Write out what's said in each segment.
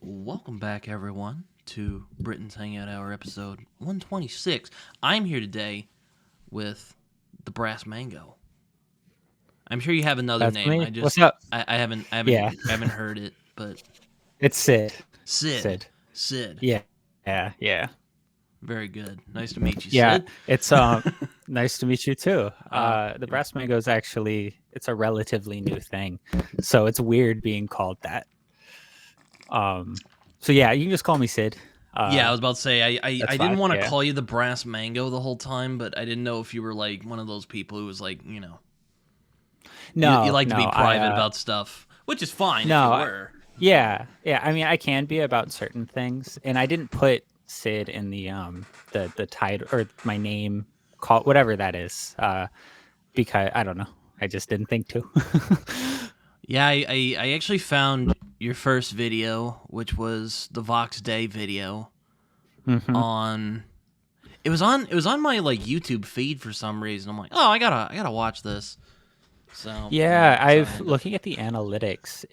Welcome back, everyone, to Britton's Hangout Hour episode 126. I'm here today with TheBrassMango. I'm sure you have another That's name. me. What's up? I haven't Yeah, heard it, but it's Sid. Sid. Sid. Sid. Yeah, yeah. Very good. Nice to meet you, Yeah, Sid. it's nice to meet you too. The brass mango is actually it's a relatively new thing, so it's weird being called that. So yeah, you can just call me Sid. Yeah, I was about to say That's I didn't fine. want to Yeah. call you the Brass Mango the whole time, but I didn't know if you were like one of those people who was like, you No, like to be no, private about stuff, which is fine if you no, were. yeah. I mean, I can be about certain things, and I didn't put Sid in the title or my name, call whatever that is, because I don't know. I just didn't think to. Yeah, I actually found your first video, which was the Vox Day video hmm on it was on my like YouTube feed for some reason. I'm like, oh, I gotta watch this. So Yeah, so I I've ended up. looking at the analytics.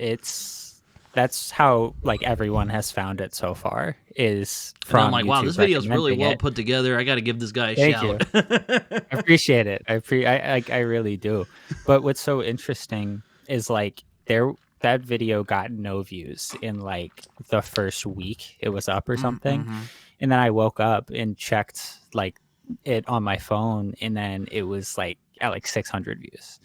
That's how like everyone has found it so far is And then I'm from like, wow, YouTube this video is really recommending well it. put together. I got to give this guy a Thank shout. you. I appreciate it. I really do. But what's so interesting is like that video got no views in like the first week it was up or something. Mm-hmm. And then I woke up and checked like it on my phone and then it was like at like 600 views.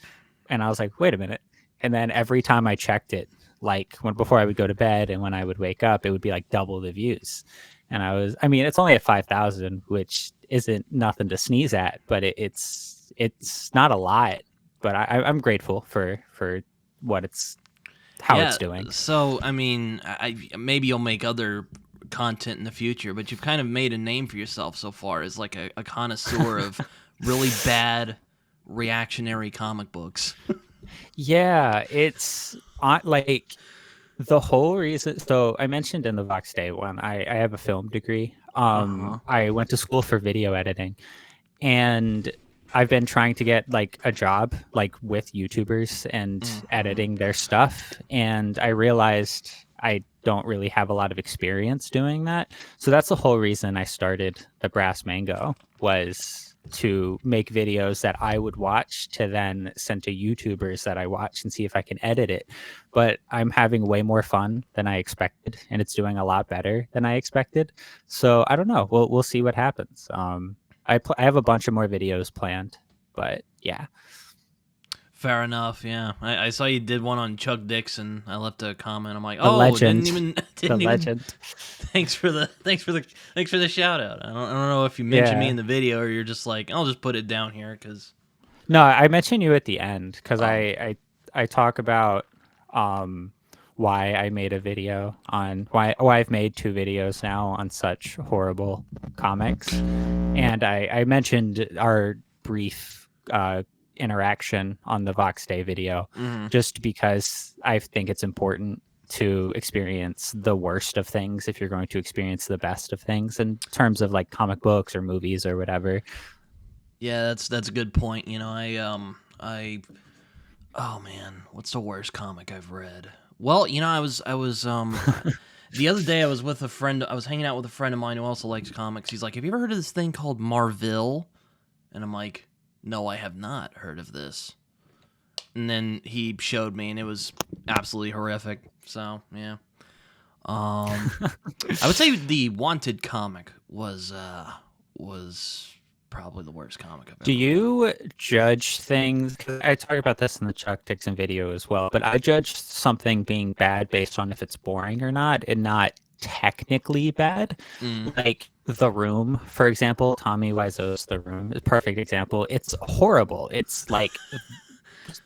And I was like, wait a minute. And then every time I checked it, like when before I would go to bed and when I would wake up, it would be like double the views. And I mean, it's only at 5,000, which isn't nothing to sneeze at, but it's not a lot. But I'm grateful for what how Yeah. it's doing. So I mean, I maybe you'll make other content in the future, but you've kind of made a name for yourself so far as like a connoisseur of really bad reactionary comic books. Yeah, it's like the whole reason. So I mentioned in the Vox Day one, I have a film degree. Uh huh. I went to school for video editing, and I've been trying to get like a job like with YouTubers and Mm-hmm. editing their stuff, and I realized I don't really have a lot of experience doing that. So that's the whole reason I started the Brass Mango was to make videos that I would watch to then send to YouTubers that I watch and see if I can edit it. But I'm having way more fun than I expected, and it's doing a lot better than I expected. So I don't know. We'll see what happens. I have a bunch of more videos planned, but yeah, Fair enough. Yeah, I saw you did one on Chuck Dixon. I left a comment. I'm like, the oh, didn't legend, even the didn't even. legend. Thanks for the shout out. I don't know if you mentioned me Yeah. in the video or you're just like, I'll just put it down here because. No, I mention you at the end because Oh. I talk about um why I made a video on why I've made two videos now on such horrible comics, and I mentioned our brief interaction on the Vox Day video Mm-hmm. just because I think it's important to experience the worst of things if you're going to experience the best of things in terms of like comic books or movies or whatever. Yeah, that's a good point. I oh man, what's the worst comic I've read? Well, I was the other day I was with a friend. I was hanging out with a friend of mine who also likes comics. He's like, "Have you ever heard of this thing called Marvel?" And I'm like, "No, I have not heard of this." And then he showed me, and it was absolutely horrific. So yeah, I would say the Wanted comic was probably the worst comic I've Do ever read. you judge things? 'Cause I talk about this in the Chuck Dixon video as well, but I judge something being bad based on if it's boring or not, and not technically bad. Mm. Like The Room, for example, Tommy Wiseau's The Room is a perfect example. It's horrible. It's like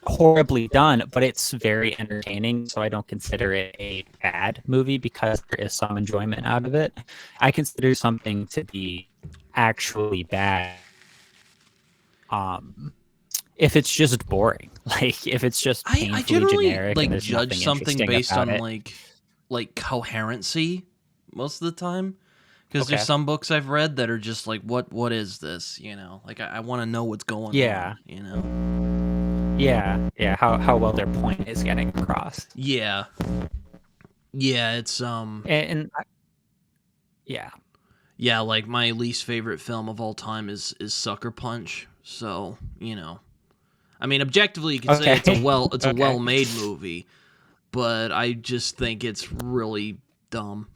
horribly done, but it's very entertaining. So I don't consider it a bad movie because there is some enjoyment out of it. I consider something to be actually bad um if it's just boring, like if it's just I painfully generally generic and like there's judge nothing something interesting based about on it. like coherency most of the time because there's Okay. some books I've read that are just like what is this, like I want to know what's going Yeah, on. yeah, how well their point is getting across. Yeah. Yeah, it's yeah. yeah, like my least favorite film of all time is Sucker Punch. So, I mean, objectively you could say Okay. it's a Okay. well-made movie, but I just think it's really dumb.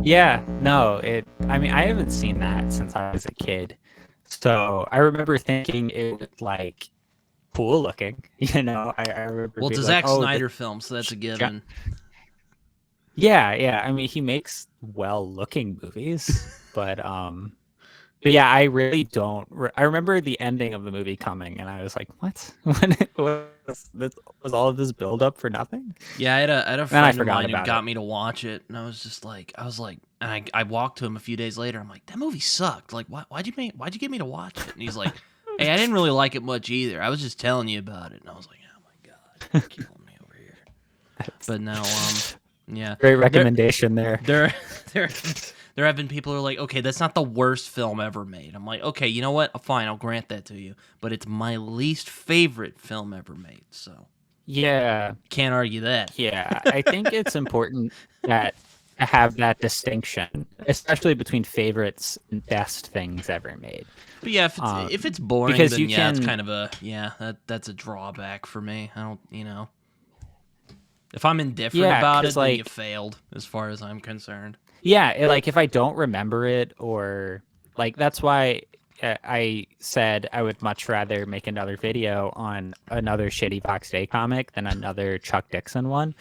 Yeah, no, I mean, I haven't seen that since I was a kid. So I remember thinking it was like cool looking. I remember Well, it's being a like, Zack oh, the Snyder film, so that's a given. yeah, yeah. I mean, he makes well looking movies, but yeah, I really don't. I remember the ending of the movie coming, and I was like, "What? Was all of this build up for nothing?" Yeah, I had a And then I friend of forgot mine who about it. got me to watch it, and I was like, and I walked to him a few days later. I'm like, that movie sucked. Like, why'd you get me to watch it? And he's like, hey, I didn't really like it much either. I was just telling you about it. And I was like, oh my god, you're killing me over here. But now, yeah, Great there, recommendation there. there, there, there have been people who are like, okay, that's not the worst film ever made. I'm like, okay, you know what? Fine, I'll grant that to you. But it's my least favorite film ever made. So Yeah, can't argue that. yeah. I think it's important that to have that distinction, especially between favorites and best things ever made. But yeah, if it's boring, Because then you yeah, it's can, kind of that's a drawback for me. I don't, if I'm indifferent yeah, about because it, then you like, failed as far as I'm concerned. yeah, like if I don't remember it, or like that's why I said I would much rather make another video on another shitty Vox Day comic than another Chuck Dixon one.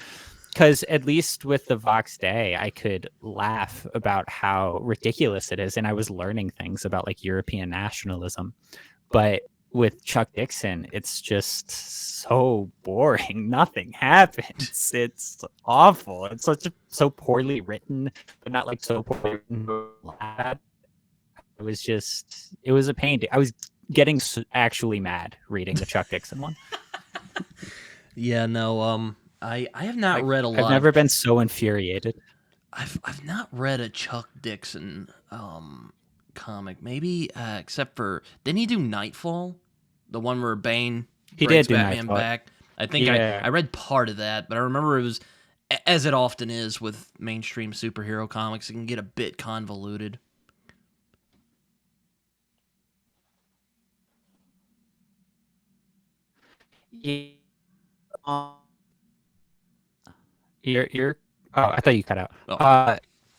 Because at least with the Vox Day, I could laugh about how ridiculous it is, and I was learning things about like European nationalism. But with Chuck Dixon, it's just so boring. Nothing happens. It's awful. It's so poorly written, but not like so poorly written. It was a pain. I was getting actually mad reading the Chuck Dixon one. Yeah, no, I have not Like, read a I've lot of. never been so infuriated. I've not read a Chuck Dixon comic. Maybe except for didn't he do Nightfall, the one where Bane He did brings do Batman Nightfall. back? I think Yeah. I read part of that, but I remember it was, as it often is with mainstream superhero comics, it can get a bit convoluted. Yeah. Um, you're. Oh, I thought you cut out. Oh,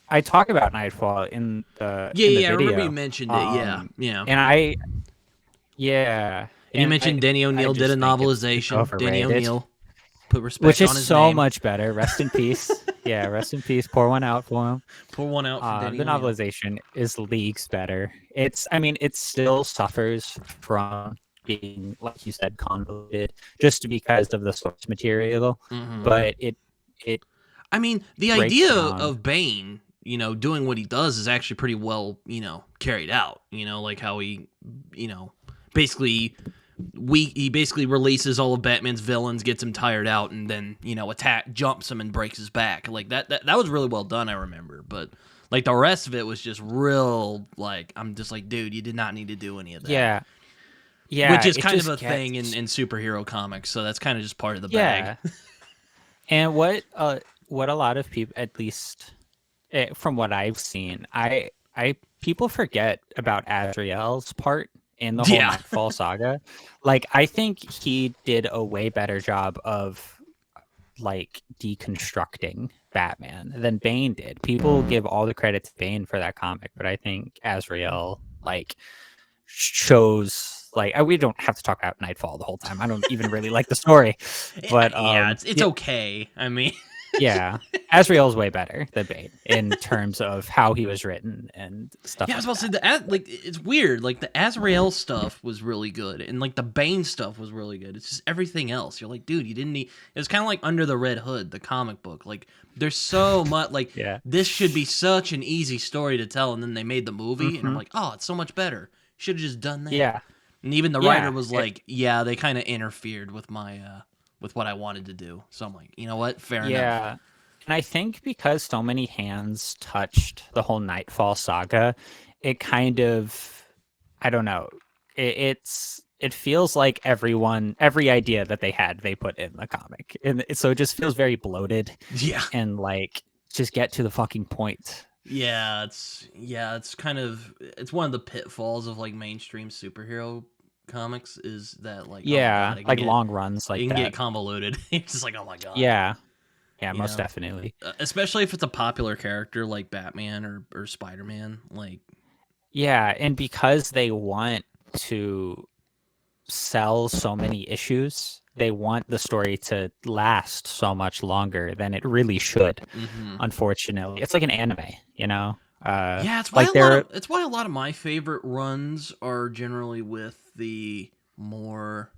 I talk about Nightfall in yeah, the yeah, I remember you video. mentioned it. Yeah, yeah. And yeah, And you and mentioned Denny I O'Neil did a just think it's novelization. Denny overrated, O'Neil put which respect is on his so name. much better. Rest in peace. Yeah, rest in peace. Pour one out for him. Pour one out for Denny The O'Neil. novelization is leagues better. I mean, it still suffers from being, like you said, convoluted, just because of the source material. Mm-hmm. But it I mean, the breaks idea down. of Bane, doing what he does is actually pretty well, carried out. Like how he, basically he basically releases all of Batman's villains, gets him tired out, and then jumps him and breaks his back. Like that was really well done. I remember, but like the rest of it was just real. Like I'm just like, dude, you did not need to do any of that. Yeah, yeah, Which is it kind of just a thing in gets superhero comics, so that's kind of just part of the yeah. bag. And what a lot of people, at least from what I've seen, I people forget about Azrael's part in the whole Yeah. Nightfall saga. Like, I think he did a way better job of like deconstructing Batman than Bane did. People give all the credit to Bane for that comic, but I think Azrael like shows like we don't have to talk about Nightfall the whole time. I don't even really like the story, but Yeah, it's okay. I mean, yeah, Azrael's way better than Bane in terms of how he was written and stuff. yeah, I was like about to say like it's weird. Like the Azrael stuff was really good, and like the Bane stuff was really good. It's just everything else. You're like, dude, you didn't need. It was kind of like Under the Red Hood, the comic book. Like there's so much. Like Yeah. this should be such an easy story to tell, and then they made the movie, and I'm like, oh, it's so much better. Should have just done that. Yeah. And even the Yeah, writer was like, yeah, they kind of interfered with my with what I wanted to do. So I'm like, you know what? Fair enough. Yeah. And I think because so many hands touched the whole Nightfall saga, it kind of, I don't know, it feels like every idea that they had, they put in the comic, and so it just feels very bloated Yeah. and like just get to the fucking point. Yeah, it's kind of it's one of the pitfalls of like mainstream superhero comics is that like oh my Yeah, god, like long runs it like can get that. convoluted. It's just like oh my god, Yeah, yeah, you most know. definitely. Especially if it's a popular character like Batman or Spider-Man, like Yeah, and because they want to sell so many issues, they want the story to last so much longer than it really should. mhm. Unfortunately, it's like an anime, you know. Yeah, Like they're it's why a lot of my favorite runs are generally with the more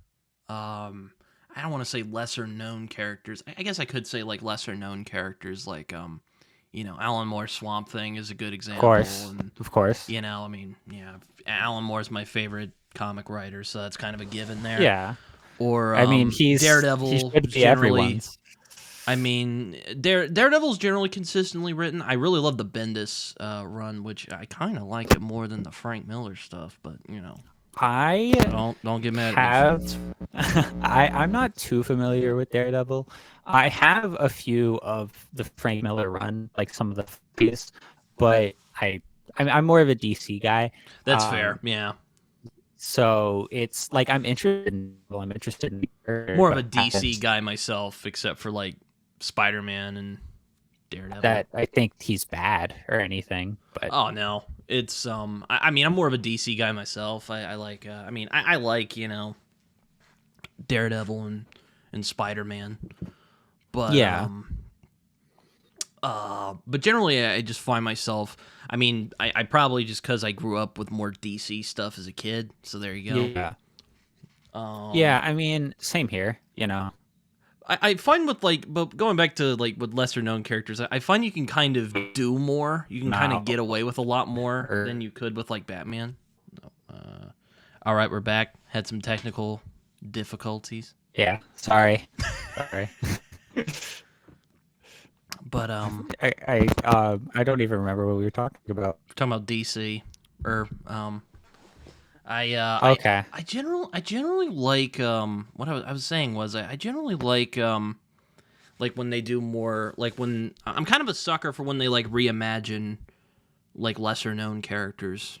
I don't want to say lesser known characters. I guess I could say like lesser known characters like Alan Moore's Swamp Thing is a good example and of course, I mean, yeah, Alan Moore's my favorite comic writer, so that's kind of a given there. yeah. Or I mean, he Daredevil should is be generally everyone's. I mean, Daredevil's generally consistently written. I really love the Bendis run, which I kind of like it more than the Frank Miller stuff. But I don't get mad at me. have I'm not too familiar with Daredevil. I have a few of the Frank Miller run, like some of the pieces, but I'm more of a DC guy. That's fair. Yeah, So it's like I'm interested in more of a what DC happens. guy myself, except for like Spider-Man and Daredevil. That I think he's bad or anything, but Oh no, it's I mean, I'm more of a DC guy myself. I like. I mean, I like Daredevil and Spider-Man, but yeah. but generally, I just find myself. I mean, I probably just because I grew up with more DC stuff as a kid. So there you go. Yeah. Yeah, I mean, same here, you know. I find with but going back to like with lesser known characters, I find you can kind of do more. You can kind of get away with a lot more than you could with like Batman. All right, we're back. Had some technical difficulties. Yeah, sorry. Sorry. But I don't even remember what we were talking about. we're talking about DC or Okay. I generally like what I was saying was I generally like when they do more like when I'm kind of a sucker for when they like reimagine like lesser known characters,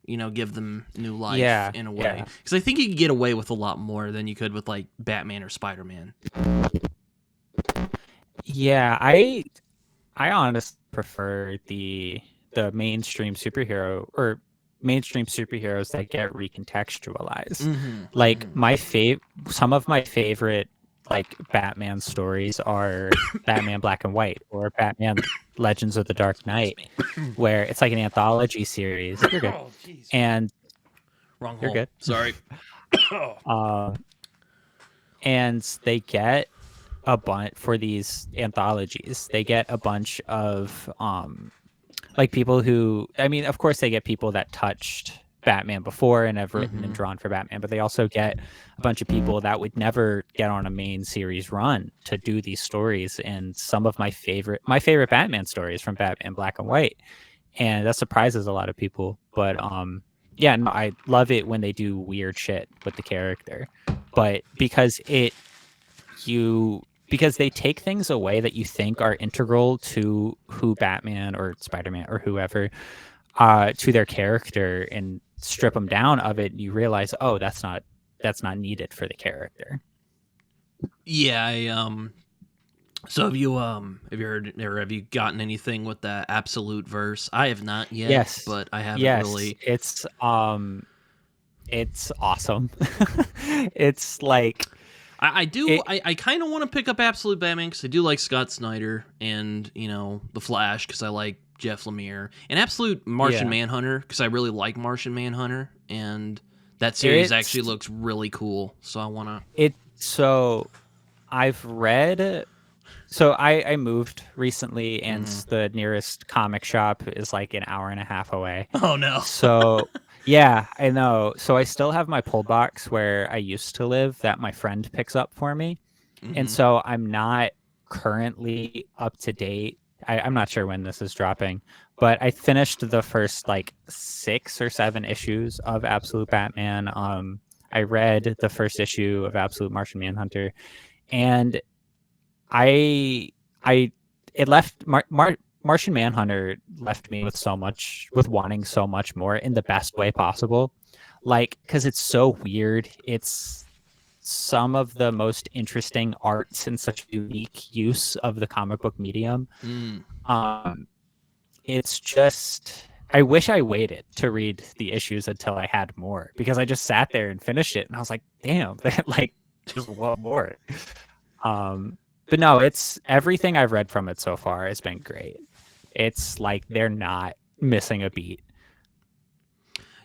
give them new life in a way, because I think you can get away with a lot more than you could with like Batman or Spider-Man. Yeah, I honestly prefer the mainstream superhero or mainstream superheroes that get recontextualized. Like some of my favorite like Batman stories are Batman Black and White or Batman Legends of the Dark Knight, where it's like an anthology series. You're good. Oh, jeez. And Wrong you're hole. good. Sorry. And they get a bunch for these anthologies. They get a bunch of like people who, I mean, of course they get people that touched Batman before and have written and drawn for Batman, but they also get a bunch of people that would never get on a main series run to do these stories. And some of my favorite Batman stories from Batman Black and White, and that surprises a lot of people. But yeah, no, I love it when they do weird shit with the character, but because they take things away that you think are integral to who Batman or Spider-Man or whoever to their character and strip them down of it, you realize, oh, that's not needed for the character. Yeah, so have you heard or have you gotten anything with that absolute verse? I have not yet. Yes, but I haven't really. It's awesome. It's like I kind of want to pick up Absolute Batman because I do like Scott Snyder and the Flash because I like Jeff Lemire, and Absolute Martian Manhunter because I really like Martian Manhunter, and that series actually looks really cool. So I want to. So I've read. So I moved recently, and the nearest comic shop is like an hour and a half away. Oh no! So yeah, I know. So I still have my pull box where I used to live that my friend picks up for me, and so I'm not currently up to date. I'm not sure when this is dropping, but I finished the first like 6 or 7 issues of Absolute Batman. I read the first issue of Absolute Martian Manhunter, and I I it left Martian Manhunter left me with with wanting so much more in the best way possible. Like, because it's so weird. It's some of the most interesting arts and such unique use of the comic book medium. Mm. Um, it's just, I wish I waited to read the issues until I had more, because I just sat there and finished it and I was like, damn, like, just want more. But no, it's everything I've read from it so far has been great. It's like they're not missing a beat.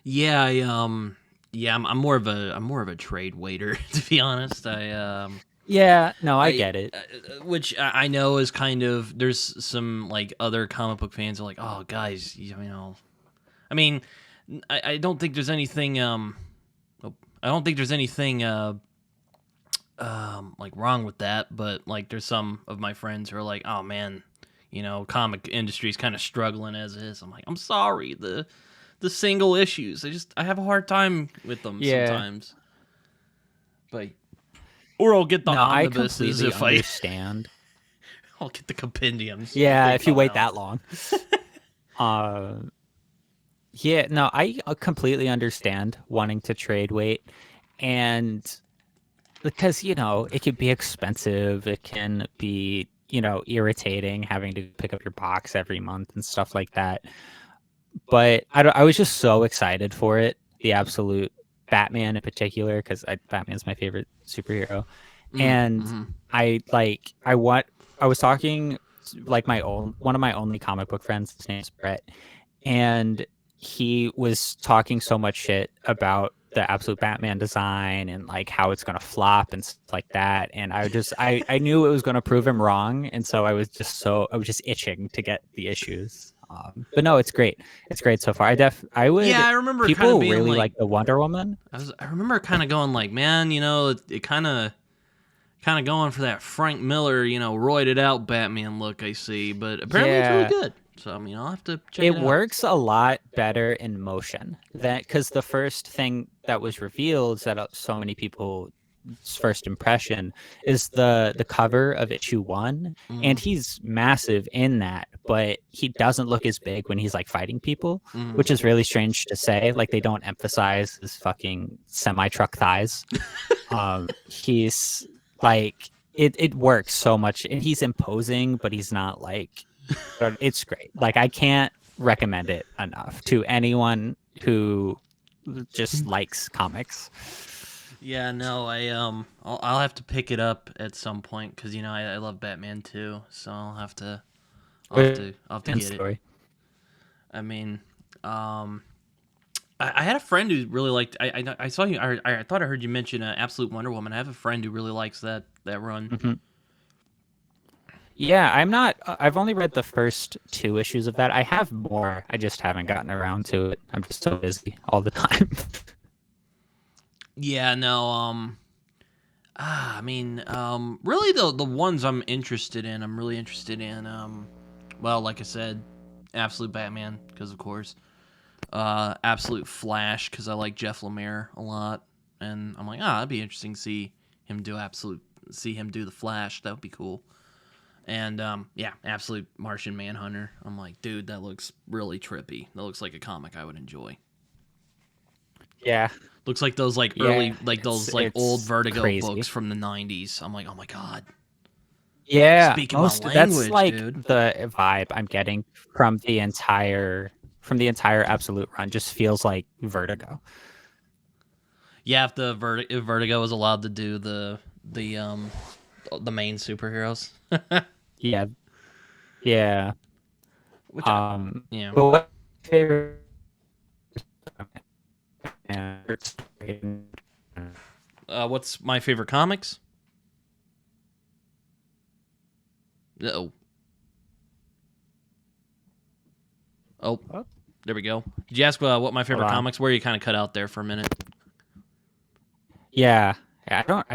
Yeah, I'm more of a trade waiter to be honest. Yeah, no, I get it. Which I know is kind of, there's some like other comic book fans are like, oh guys, you know, I mean, I don't think there's anything I don't think there's anything like wrong with that, but like there's some of my friends who are like, oh man, you know, comic industry's kind of struggling as is. I'm like, I'm sorry, the single issues, I have a hard time with them sometimes. But or I'll get the omnibuses if I understand. I'll get the compendiums. Yeah, if you wait that long. Yeah, no, I completely understand wanting to trade weight, and because, you know, it can be expensive, it can be, you know, irritating having to pick up your box every month and stuff like that. But I was just so excited for it, the Absolute Batman in particular, because Batman's my favorite superhero. And I was talking, like, one of my only comic book friends, his name's Brett, and he was talking so much shit about the Absolute Batman design and like how it's gonna flop and stuff like that. And I knew it was gonna prove him wrong, and so I was just itching to get the issues. But no, it's great. It's great so far. I would. Yeah, I remember people being really like the Wonder Woman. I remember kind of going like, man, you know, it kind of going for that Frank Miller, you know, roided out Batman look I see, but apparently it's really good. So I mean, I'll have to check it out. It works a lot better in motion, because the first thing that was revealed, that so many people's first impression, is the cover of issue 1, and he's massive in that, but he doesn't look as big when he's like fighting people, which is really strange to say. Like, they don't emphasize his fucking semi-truck thighs. He's like, it works so much, and he's imposing, but he's not like, it's great. Like, I can't recommend it enough to anyone who just likes comics. Yeah, no, I'll have to pick it up at some point, because you know I love Batman too, so I'll have to get it. I mean, I had a friend who really liked. I saw you. I thought I heard you mention Absolute Wonder Woman. I have a friend who really likes that run. Mm-hmm. Yeah, I've only read the first 2 issues of that. I have more. I just haven't gotten around to it. I'm just so busy all the time. Yeah, no, I mean, really the ones I'm really interested in, well, like I said, Absolute Batman, because of course, Absolute Flash, because I like Jeff Lemire a lot, and I'm like, it'd be interesting to see him do the Flash. That would be cool. And yeah, Absolute Martian Manhunter. I'm like, dude, that looks really trippy. That looks like a comic I would enjoy. Yeah. Looks like those early, like those old Vertigo books from the 90s. I'm like, oh my god. Yeah, speaking my language, that's like dude. The vibe I'm getting from the entire Absolute run. Just feels like Vertigo. Yeah, if Vertigo was allowed to do the main superheroes. Yeah. Yeah. Which yeah. But what favorite? What's my favorite comics? Oh, there we go. Did you ask what my favorite comics were? You kind of cut out there for a minute. Yeah, I don't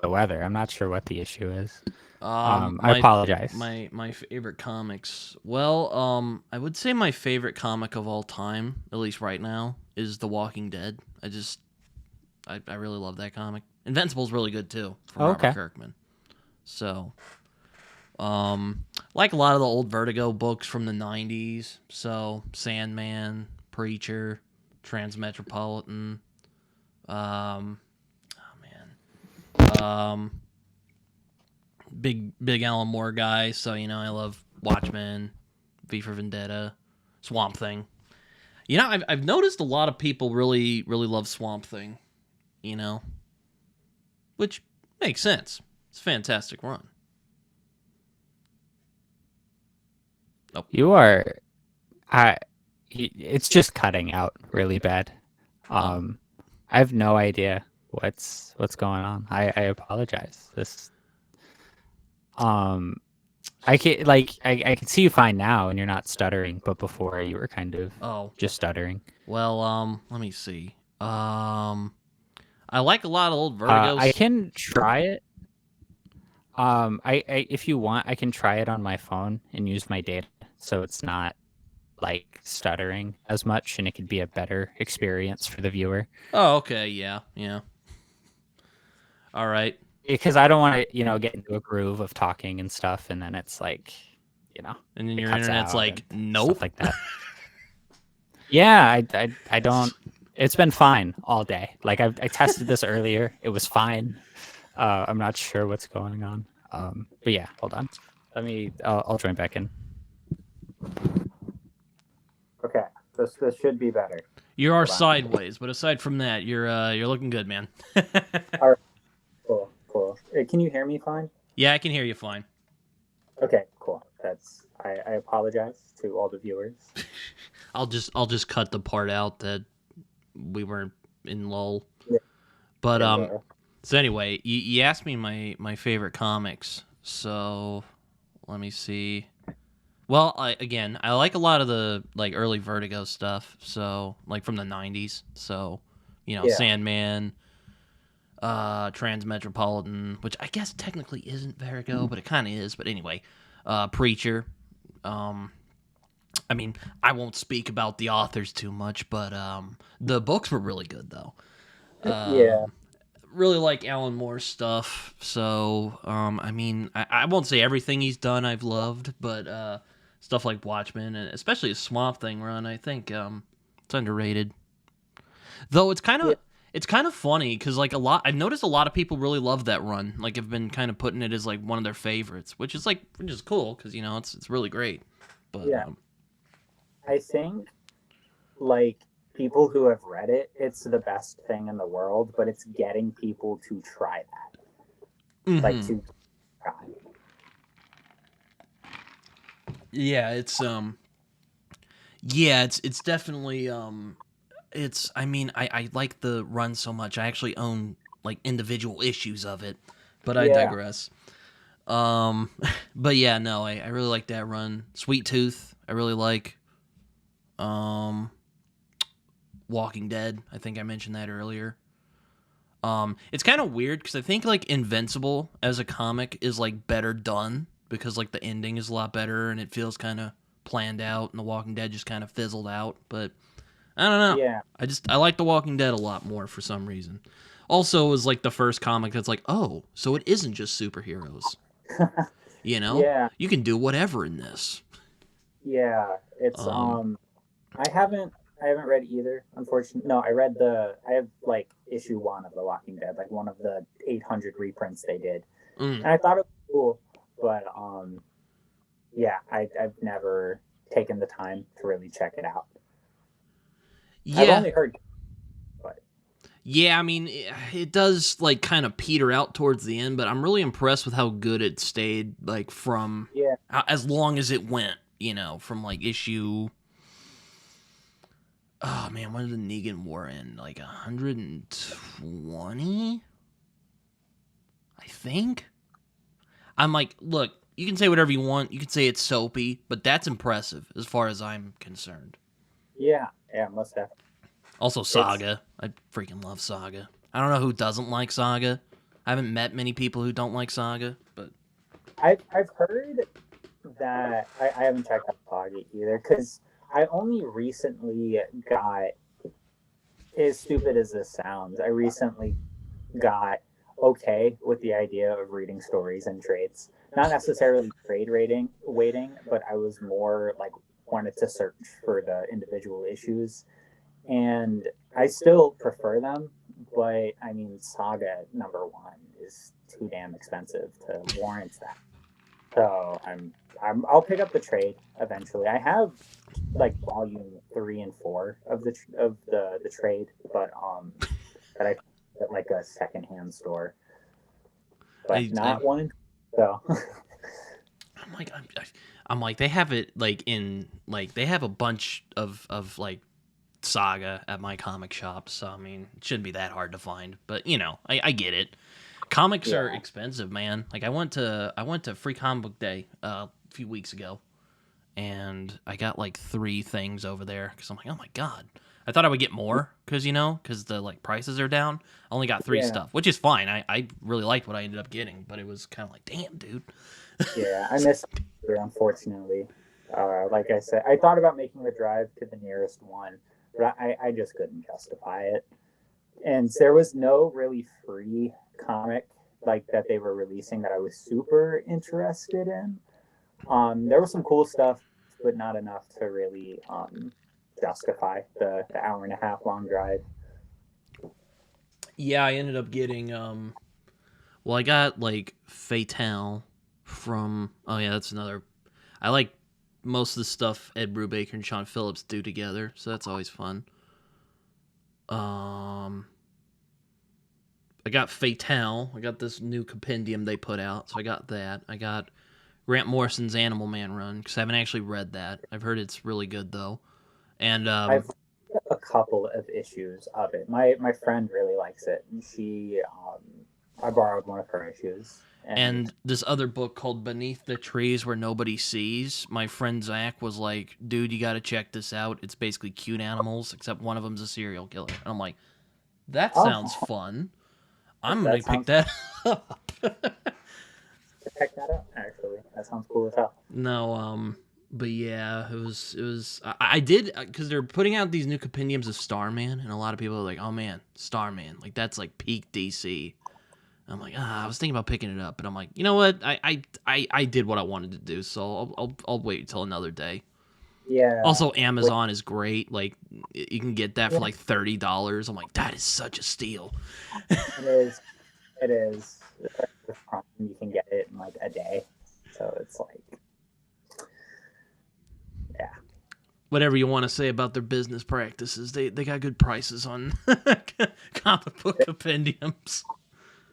the weather. I'm not sure what the issue is. I apologize. My favorite comics. Well, I would say my favorite comic of all time, at least right now, is The Walking Dead. I really love that comic. Invincible's really good too from Okay. Robert Kirkman. So, like a lot of the old Vertigo books from the '90s. So Sandman, Preacher, Transmetropolitan. Oh man. Big Alan Moore guy. So I love Watchmen, V for Vendetta, Swamp Thing. I've noticed a lot of people really love Swamp Thing. Which makes sense. It's a fantastic run. Oh. You are, it's just cutting out really bad. I have no idea what's going on. I apologize. I can see you fine now and you're not stuttering, but before you were kind of just stuttering. Well, let me see. I like a lot of old Vertigo. I can try it. If you want, I can try it on my phone and use my data, so it's not like stuttering as much, and it could be a better experience for the viewer. Oh, okay, yeah. All right. Because I don't want to, get into a groove of talking and stuff, and then it's like, and then your internet's like, nope, stuff like that. Yeah, I don't. It's been fine all day. Like I tested this earlier. It was fine. I'm not sure what's going on. But yeah, hold on. I'll join back in. Okay, this should be better. You are sideways, but aside from that, you're looking good, man. All right. Cool. Can you hear me fine? Yeah, I can hear you fine. Okay, cool. I apologize to all the viewers. I'll just cut the part out that we weren't in lull. Yeah. But so anyway, you asked me my favorite comics. So let me see. Well, I like a lot of the like early Vertigo stuff. So like from the '90s. So Sandman, Transmetropolitan, which I guess technically isn't Vertigo, but it kind of is. But anyway, Preacher. I mean, I won't speak about the authors too much, but the books were really good though. Yeah. Really like Alan Moore's stuff. So, I mean, I won't say everything he's done I've loved, but stuff like Watchmen and especially his Swamp Thing run, I think it's underrated. Though it's kind of funny because like I've noticed a lot of people really love that run. Like have been kind of putting it as like one of their favorites, which is cool because it's really great. But yeah, I think like people who have read it, it's the best thing in the world, but it's getting people to try that. Mm-hmm. Like to try. Yeah, it's definitely I mean, I like the run so much. I actually own like individual issues of it, but I digress. But yeah, no, I really like that run. Sweet Tooth, I really like. Walking Dead, I think I mentioned that earlier. It's kind of weird because I think like Invincible as a comic is like better done because like the ending is a lot better and it feels kind of planned out, and The Walking Dead just kind of fizzled out. But I don't know. Yeah. I like The Walking Dead a lot more for some reason. Also, it was like the first comic that's like, oh, so it isn't just superheroes. Yeah. You can do whatever in this. Yeah, it's I haven't read either, unfortunately. No, I have like issue 1 of The Walking Dead, like one of the 800 reprints they did. And I thought it was cool, but yeah, I've never taken the time to really check it out. Yeah. I've only heard, but yeah, I mean, it does like kind of peter out towards the end, but I'm really impressed with how good it stayed, like from as long as it went, from like issue. Oh man, when did the Negan War end? Like 120, I think. I'm like, look, you can say whatever you want. You can say it's soapy, but that's impressive as far as I'm concerned. Yeah, most definitely. Also, Saga. I freaking love Saga. I don't know who doesn't like Saga. I haven't met many people who don't like Saga, but I've heard that I haven't checked out Saga either because I only recently got as stupid as this sounds, I recently got okay with the idea of reading stories and trades. Not necessarily trade rating waiting, but I was more like wanted to search for the individual issues. And I still prefer them, but I mean Saga #1 is too damn expensive to warrant that. So I'll pick up the trade eventually. I have like volume 3 and 4 of the trade, but that I at like a secondhand store, but I not one. So I'm like I'm like they have it like in like they have a bunch of like Saga at my comic shop, so I mean it shouldn't be that hard to find. But you know, I get it. Comics are yeah, expensive, man. Like I went to Free Comic Book Day a few weeks ago, and I got like 3 things over there because I'm like, oh my god. I thought I would get more because because the like prices are down. I only got 3 yeah, stuff, which is fine. I really liked what I ended up getting, but it was kind of like, damn, dude. yeah. I miss it, unfortunately. Like I said, I thought about making the drive to the nearest one, but I just couldn't justify it. And there was no really free comic like that they were releasing that I was super interested in. There was some cool stuff, but not enough to really justify the hour and a half long drive. Yeah, I ended up getting well, I got like Fatale from. Oh yeah, that's another. I like most of the stuff Ed Brubaker and Sean Phillips do together, so that's always fun. Um, I got Fatale. I got this new compendium they put out, so I got that. I got Grant Morrison's Animal Man run because I haven't actually read that. I've heard it's really good though, and I've a couple of issues of it. My friend really likes it, and I borrowed one of her issues, and this other book called Beneath the Trees Where Nobody Sees. My friend Zach was like, dude, you got to check this out. It's basically cute animals, except one of them's a serial killer. And I'm like, that oh, sounds fun. I'm going that to pick sounds that up. check that out. Actually, that sounds cool as hell. No, but yeah, I did, because they're putting out these new compendiums of Starman, and a lot of people are like, oh man, Starman. Like, that's like peak DC. I'm like, I was thinking about picking it up, but I'm like, you know what? I did what I wanted to do, so I'll wait until another day. Yeah, Also, with, Amazon is great. Like, you can get that for yeah, like $30. I'm like, that is such a steal. it is. It is. With Prime, you can get it in like a day, so it's like, yeah, Whatever you want to say about their business practices, they got good prices on comic book compendiums.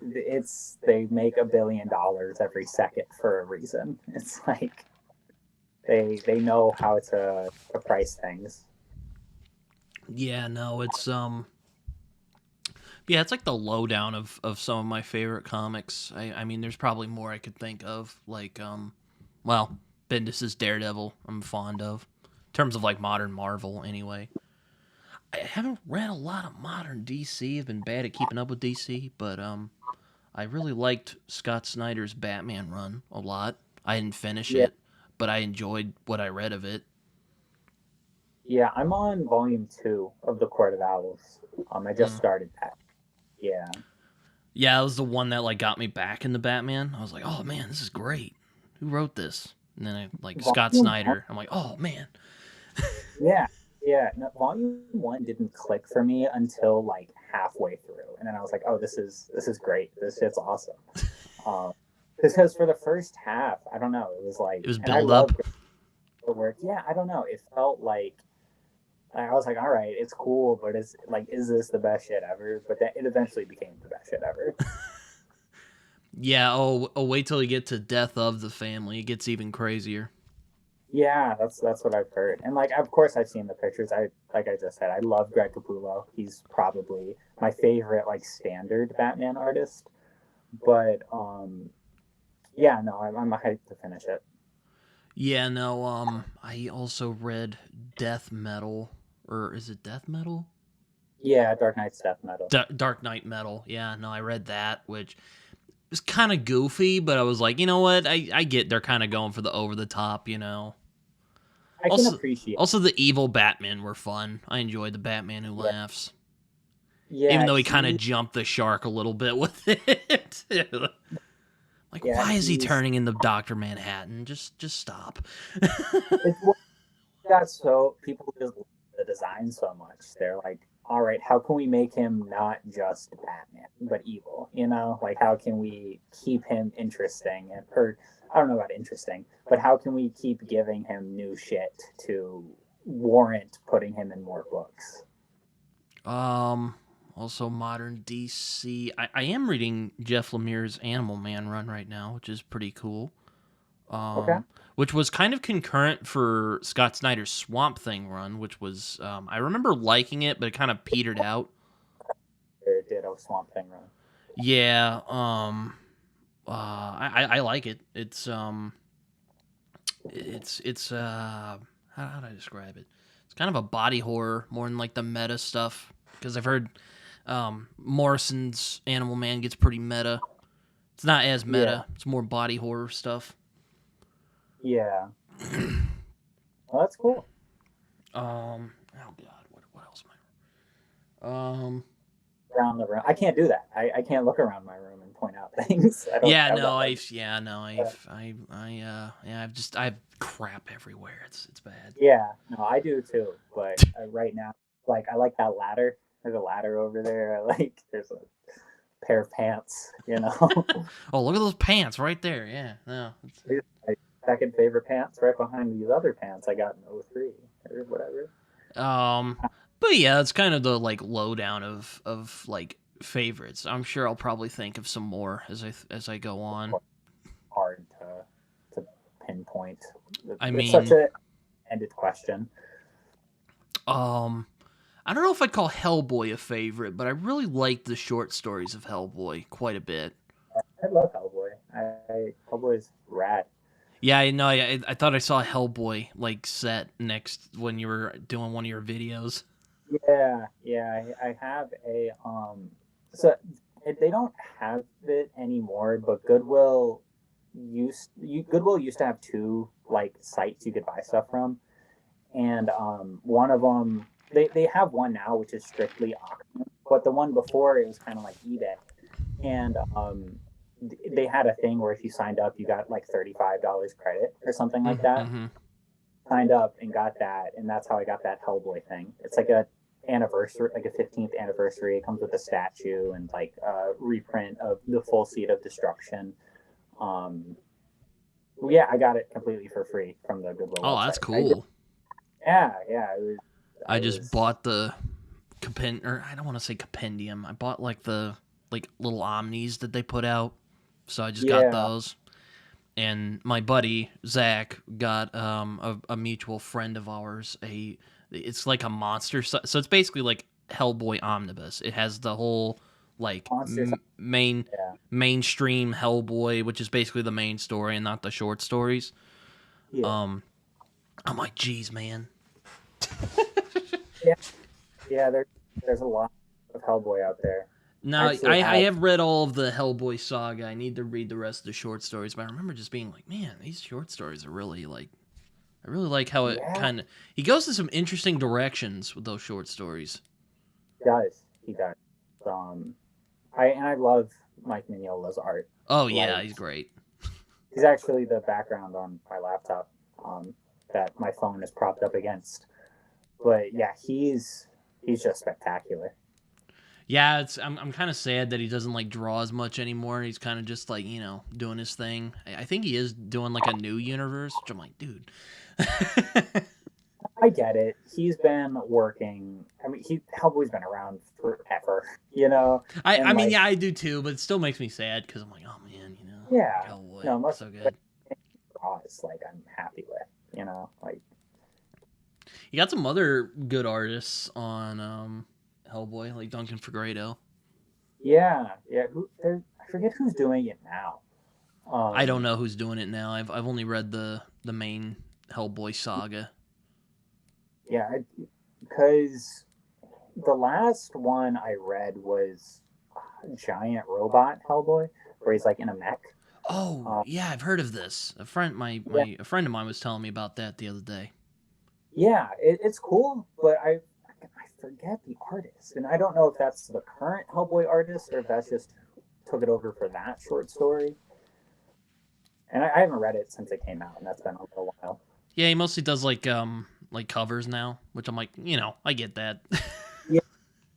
they make $1 billion every second for a reason. It's like they know how to price things. Yeah, no, yeah, it's like the lowdown of some of my favorite comics. I mean, there's probably more I could think of. Like, well, Bendis's Daredevil, I'm fond of. In terms of like modern Marvel, anyway. I haven't read a lot of modern DC. I've been bad at keeping up with DC, but I really liked Scott Snyder's Batman run a lot. I didn't finish Yeah, it, but I enjoyed what I read of it. yeah. I'm on volume 2 of the Court of Owls. I just Mm. started that. Yeah, Yeah, that was the one that like got me back into Batman. I was like, oh man, this is great. Who wrote this? And then I like Scott volume 1. Snyder. I'm like, oh man. Yeah, yeah. No, volume 1 didn't click for me until like halfway through, and then I was like, oh, this is great. This shit's awesome. Um, because for the first half, I don't know, it was like, It was and I build up. love the work. Yeah, I don't know. It felt like I was like, all right, it's cool, but it's like, is this the best shit ever? But then it eventually became the best shit ever. Yeah. Oh, wait till you get to Death of the Family. It gets even crazier. Yeah, that's what I've heard, and like, of course, I've seen the pictures. I like I just said, I love Greg Capullo. He's probably my favorite like standard Batman artist. But yeah, no, I'm hyped to finish it. Yeah. No. I also read Death Metal, or is it Death Metal? Yeah, Dark Knight's Death Metal. Dark Knight Metal. Yeah. No, I read that, which was kind of goofy, but I was like, you know what? I get they're kind of going for the over the top. I can Also, appreciate. also the evil Batman were fun. I enjoyed the Batman who Yeah, laughs. Yeah, even though he kind of jumped the shark a little bit with it. Like, yeah, why is he turning into Dr. Manhattan? Just stop. it's what got so people just love the design so much. They're like, all right, how can we make him not just Batman but evil? You know, like how can we keep him interesting or I don't know about interesting, but how can we keep giving him new shit to warrant putting him in more books? Also modern DC. I am reading Jeff Lemire's Animal Man run right now, which is pretty cool. Okay. Which was kind of concurrent for Scott Snyder's Swamp Thing run, which was I remember liking it, but it kind of petered out. Or did a Swamp Thing run? Yeah. I like it. It's how do I describe it? It's kind of a body horror more than like the meta stuff, because I've heard Morrison's Animal Man gets pretty meta. It's not as meta. Yeah. It's more body horror stuff. Yeah. Well, that's cool. Oh god, what else am I? Around the room, I can't do that. I can't look around my room and point out things. I have crap everywhere. It's bad. Yeah, no, I do too. But right now, like I like that ladder. There's a ladder over there. I like there's a pair of pants. You know. Oh, look at those pants right there. Yeah, no. My second favorite pants, right behind these other pants I got in '03 or whatever. But yeah, it's kind of the like lowdown of like favorites. I'm sure I'll probably think of some more as I go on. Hard to pinpoint. It's such a ended question. I don't know if I'd call Hellboy a favorite, but I really liked the short stories of Hellboy quite a bit. I love Hellboy. Hellboy's rad. Yeah, I know. I thought I saw a Hellboy like set next when you were doing one of your videos. Yeah. I have a So they don't have it anymore, but Goodwill used to have two like sites you could buy stuff from, and one of them they have one now which is strictly auction, but the one before it was kind of like eBay, and they had a thing where if you signed up you got like $35 credit or something like that. Mm-hmm. Signed up and got that, and that's how I got that Hellboy thing. It's like a anniversary, like a 15th anniversary. It comes with a statue and like a reprint of the full Seed of Destruction. Yeah, I got it completely for free from the Goodwill. Oh, website. that's cool. Yeah. I just bought the or I don't want to say compendium. I bought like the little omnis that they put out, so I just got those. And my buddy Zach got a mutual friend of ours it's like a monster, so it's basically like Hellboy omnibus. It has the whole like mainstream Hellboy, which is basically the main story and not the short stories. Yeah. I'm like, geez, man. Yeah. There's a lot of Hellboy out there. No, I have read all of the Hellboy saga. I need to read the rest of the short stories, but I remember just being like, man, these short stories are really like, I really like how it kind of, he goes in some interesting directions with those short stories. He does. I love Mike Mignola's art. Oh yeah, he's great. He's actually the background on my laptop that my phone is propped up against. But yeah, he's just spectacular. Yeah, I'm kind of sad that he doesn't like draw as much anymore. He's kind of just like, you know, doing his thing. I think he is doing like a new universe, which I'm like, dude. I get it. He's been working. I mean, Hellboy's been around forever, you know. I mean, yeah, I do too, but it still makes me sad because I'm like, oh man, you know. Yeah. Hellboy, no, so good. It's like I'm happy with, you know, like. You got some other good artists on Hellboy, like Duncan Fegredo. Yeah. I forget who's doing it now. I don't know who's doing it now. I've only read the main Hellboy saga. Yeah, because the last one I read was Giant Robot Hellboy, where he's like in a mech. Oh yeah, I've heard of this. A friend of mine was telling me about that the other day. Yeah, it's cool, but I forget the artist, and I don't know if that's the current Hellboy artist or if that's just took it over for that short story. And I haven't read it since it came out, and that's been a little while. Yeah, he mostly does like covers now, which I'm like, I get that.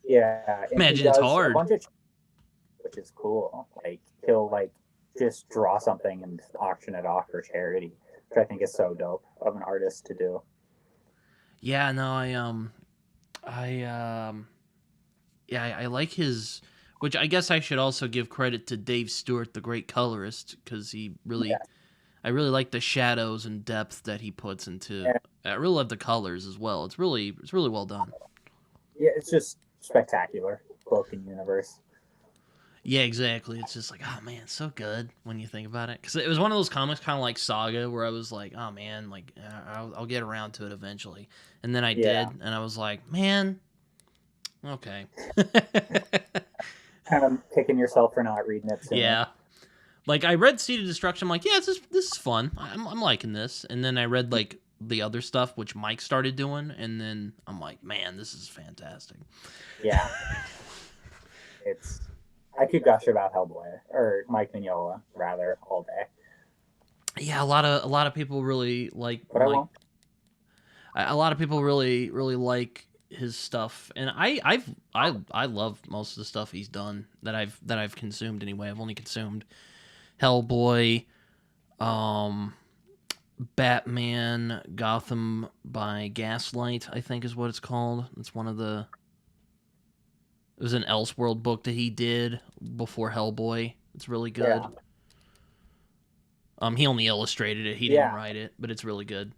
Yeah. And Imagine he it's does hard. a bunch of, which is cool. Like he'll like just draw something and auction it off for charity, which I think is so dope of an artist to do. Yeah, no, I like his, which I guess I should also give credit to Dave Stewart, the great colorist, because he really, Yeah. I really like the shadows and depth that he puts into. Yeah. I really love the colors as well. It's really well done. Yeah, it's just spectacular book and universe. Yeah, exactly. It's just like, oh man, it's so good when you think about it. Because it was one of those comics, kind of like Saga, where I was like, oh man, like I'll get around to it eventually, and then I did, and I was like, man, okay. Kind of kicking yourself for not reading it sooner. Yeah. Like I read Seed of Destruction, I'm like, yeah, this is fun. I'm liking this. And then I read like the other stuff which Mike started doing, and then I'm like, man, this is fantastic. Yeah. I could gush about Hellboy or Mike Mignola rather all day. Yeah, a lot of people really like. But I won't. A lot of people really like his stuff, and I love most of the stuff he's done that I've consumed anyway. I've only consumed Hellboy, Batman, Gotham by Gaslight, I think is what it's called. It's one of the. It was an Elseworld book that he did before Hellboy. It's really good. He only illustrated it. He didn't write it, but it's really good.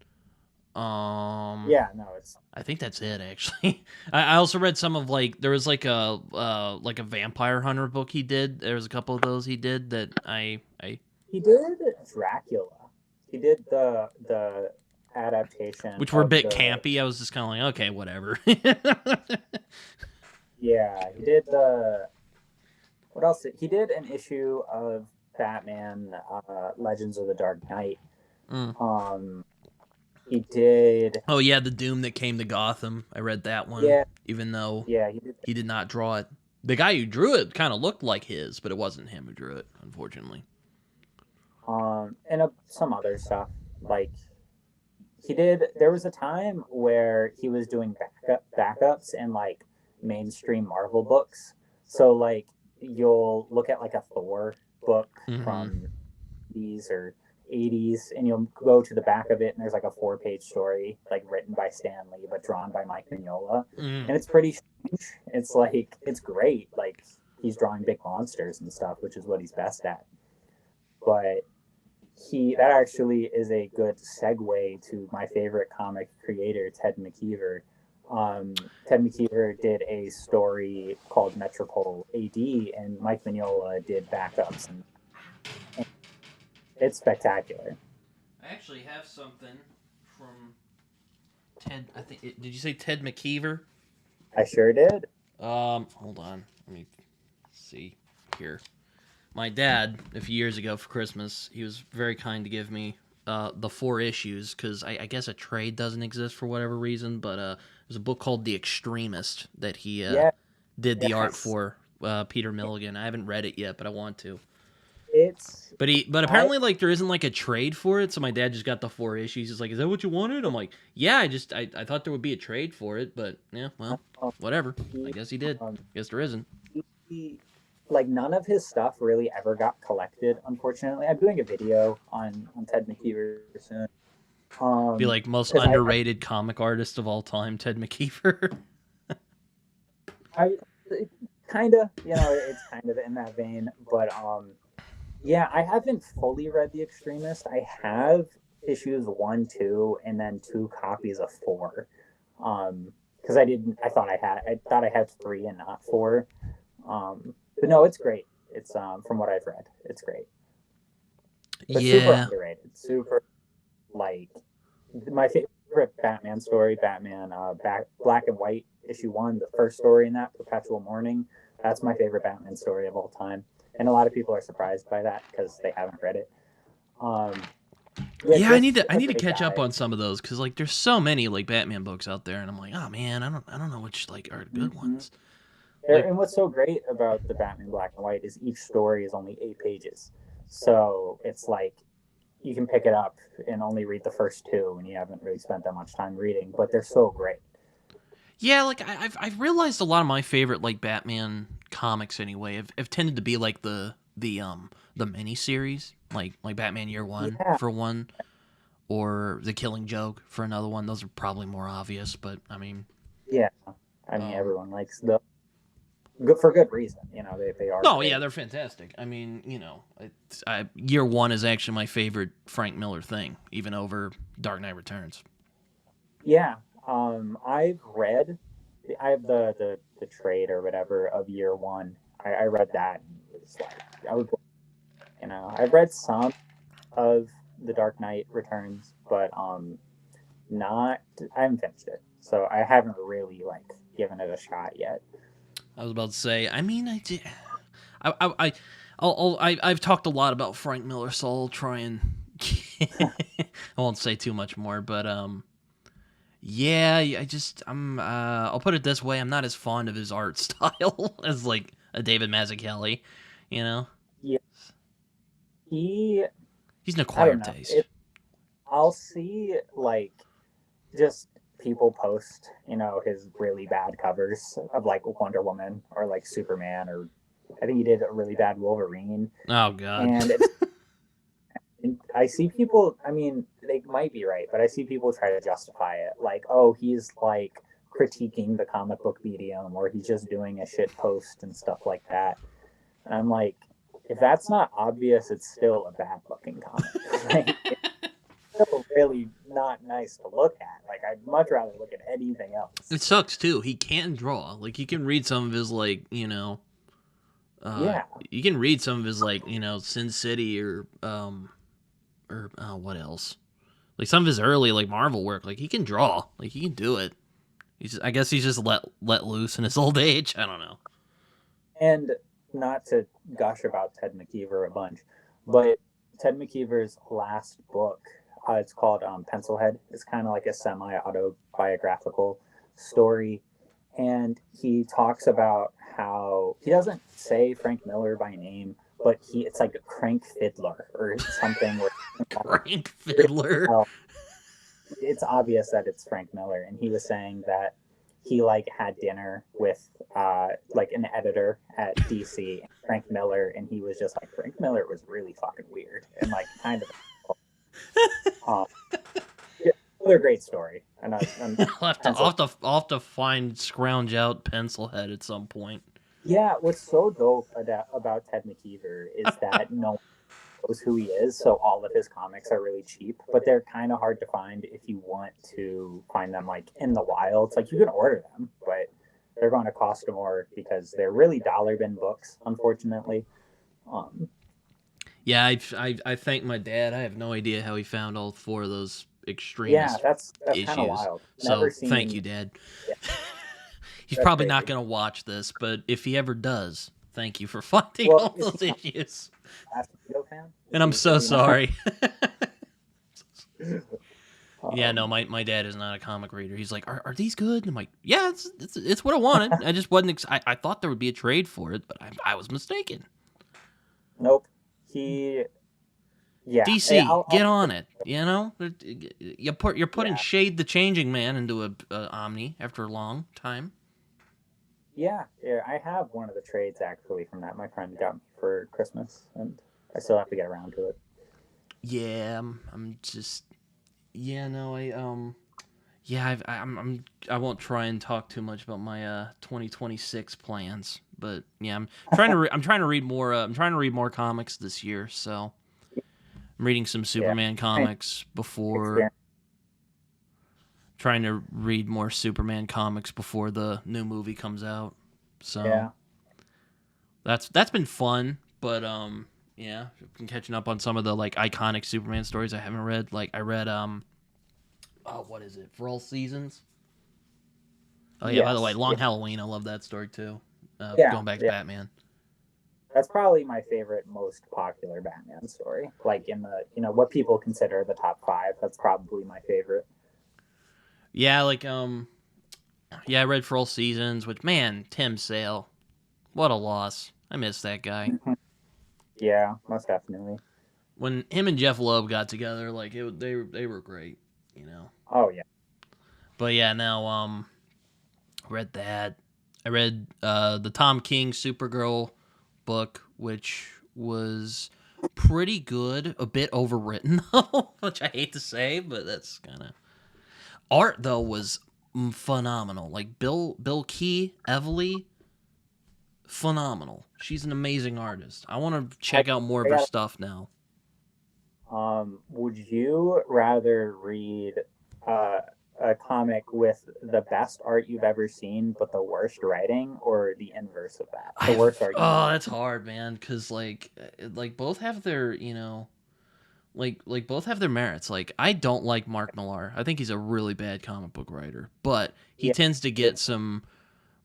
It's. I think that's it actually. I also read some of there was like a vampire hunter book he did. There was a couple of those he did that I. He did Dracula. He did the adaptation, which were a bit campy. I was just kind of like, okay, whatever. Yeah, he did what else? He did an issue of Batman Legends of the Dark Knight. He did. Oh yeah, the Doom that came to Gotham. I read that one. Yeah. Even though he did not draw it. The guy who drew it kind of looked like his, but it wasn't him who drew it, unfortunately. And some other stuff like he did. There was a time where he was doing backups and like mainstream Marvel books. So like you'll look at like a Thor book from these or 80s, and you'll go to the back of it, and there's like a 4-page story like written by Stan Lee but drawn by Mike Mignola, and it's pretty strange. It's like it's great. Like he's drawing big monsters and stuff, which is what he's best at. But that actually is a good segue to my favorite comic creator, Ted McKeever. Ted McKeever did a story called Metropole AD, and Mike Mignola did backups, and it's spectacular. I actually have something from Ted. I think. Did you say Ted McKeever? I sure did. Hold on. Let me see here. My dad, a few years ago for Christmas, he was very kind to give me the 4 issues, because I guess a trade doesn't exist for whatever reason, but there's a book called The Extremist that he did the art for, Peter Milligan. I haven't read it yet, but I want to. But apparently like there isn't like a trade for it, so my dad just got the 4 issues. He's like, is that what you wanted? I'm like, yeah, I thought there would be a trade for it, but yeah, well, whatever. I guess he did. Guess there isn't. Like none of his stuff really ever got collected, unfortunately. I'm doing a video on Ted McKeever soon. Be like most underrated comic artist of all time, Ted McKeever. I kind of, it's kind of in that vein, but yeah, I haven't fully read The Extremist. I have issues 1, 2, and then 2 copies of 4. Because I thought I had 3 and not 4. But no, it's great. It's from what I've read, it's great. But super underrated. Super, like, my favorite Batman story, Batman Black and White issue 1, the first story in that, Perpetual Mourning. That's my favorite Batman story of all time. And a lot of people are surprised by that because they haven't read it. Yeah, I need just to a catch great up guy. on some of those because like there's so many like Batman books out there, and I'm like, oh man, I don't know which like are the good Hmm. ones. Like, And what's so great about the Batman Black and White is each story is only 8 pages, so it's like you can pick it up and only read the first two, and you haven't really spent that much time reading. But they're so great. yeah, like I've realized a lot of my favorite like Batman comics anyway have tended to be like the mini series, like Batman Year One Yeah, for one, or The Killing Joke for another one. Those are probably more obvious, but I mean, yeah. I mean, um, everyone likes the good for good reason. They are no, yeah, great. they're fantastic. I mean, Year One is actually my favorite Frank Miller thing, even over Dark Knight Returns. Yeah. I have the trade or whatever of year one. I read that and it was like I was, I've read some of the Dark Knight Returns, but not I haven't finished it, so I haven't really like given it a shot yet. I was about to say, I mean, I've talked a lot about Frank Miller, so I'll try and I won't say too much more, but yeah, I'll put it this way: I'm not as fond of his art style as like a David Mazzucchelli, you know. Yeah, he He's an I don't acquired know. taste. I'll see like just people post, his really bad covers of like Wonder Woman or like Superman, or I think he did a really bad Wolverine, Oh God. and I see people. I mean, they might be right, but I see people try to justify it, like, oh, he's like critiquing the comic book medium, or he's just doing a shit post and stuff like that. And I'm like, if that's not obvious, it's still a bad looking comic. Like, it's still really not nice to look at. Like, I'd much rather look at anything else. It sucks too. He can draw. Like you can read some of his uh, Yeah, you can read some of his Sin City or what else? Like some of his early like Marvel work. Like he can draw. Like he can do it. I guess he's just let loose in his old age. I don't know. and not to gush about Ted McKeever a bunch, but Ted McKeever's last book, it's called Pencilhead. It's kind of like a semi autobiographical story. And he talks about how he doesn't say Frank Miller by name, but it's like a crank fiddler or something where Crank Fiddler. well, it's obvious that it's Frank Miller. And he was saying that he like had dinner with like an editor at DC, Frank Miller, and he was just like, Frank Miller was really fucking weird and like kind of um, yeah, another great story. And I'll have to find scrounge out Pencilhead at some point. yeah, what's so dope about Ted McKeever is that no one knows who he is, so all of his comics are really cheap, but they're kind of hard to find if you want to find them like in the wild. It's like you can order them, but they're going to cost more because they're really dollar bin books, unfortunately. Um, Yeah, I thank my dad. I have no idea how he found all four of those yeah, extremist that's kind of issues. wild. So Never thank seen. you, Dad. Yeah, He's that's probably not crazy. going to watch this, but if he ever does, thank you for finding Well, all is those he issues. a Video fan? And I'm so Is he not? sorry. Yeah, no, Um, my dad is not a comic reader. He's like, are these good? And I'm like, yeah, it's what I wanted. I just wasn't. I thought there would be a trade for it, but I was mistaken. nope. He. Yeah. DC, I'll get on it. You know, you're putting yeah. Shade the Changing Man into a Omni after a long time. Yeah, I have one of the trades actually from that my friend got me for Christmas, and I still have to get around to it. Yeah, I'm just. Yeah, no, yeah, I won't try and talk too much about my 2026 plans, but yeah, I'm trying to read more. I'm trying to read more comics this year, so I'm reading some Yeah, Superman I comics before. experience. Trying to read more Superman comics before the new movie comes out. So Yeah, that's been fun, but yeah, I've been catching up on some of the like iconic Superman stories I haven't read. Like I read oh, what is it? For All Seasons. Oh yeah, by the way, yes, Long yeah, Halloween, I love that story too. yeah, Going back to yeah. Batman. That's probably my favorite, most popular Batman story. Like in the, what people consider the top 5. That's probably my favorite. Yeah, like yeah, I read For All Seasons, which, man, Tim Sale, what a loss. I miss that guy. Yeah, most definitely. When him and Jeff Loeb got together, like they were great, you know. Oh yeah. But yeah, now read that. I read the Tom King Supergirl book, which was pretty good. A bit overwritten though, which I hate to say, but that's kind of art though was phenomenal. Like Bill Key, Evely, phenomenal. She's an amazing artist. I want to check out more of her stuff now. Would you rather read a comic with the best art you've ever seen but the worst writing, or the inverse of that? The worst art. Oh, that's hard, man. Because like both have their like both have their merits. Like I don't like Mark Millar. I think he's a really bad comic book writer, but he tends to get some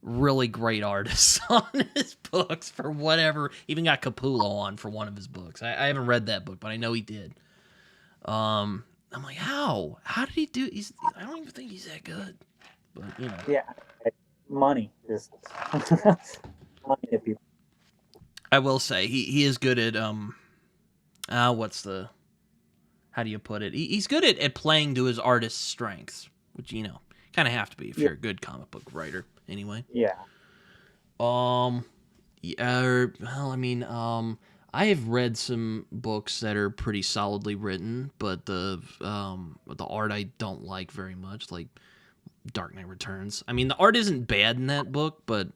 really great artists on his books for whatever. Even got Capullo on for one of his books. I haven't read that book, but I know he did. I'm like, how did he do? I don't even think he's that good, but you know. Yeah, money just money to people. I will say he is good at how do you put it? He's good at playing to his artist's strengths, which kind of have to be if you're a good comic book writer anyway. Yeah. Yeah, well, I mean, I have read some books that are pretty solidly written, but the art I don't like very much, like Dark Knight Returns. I mean, the art isn't bad in that book, but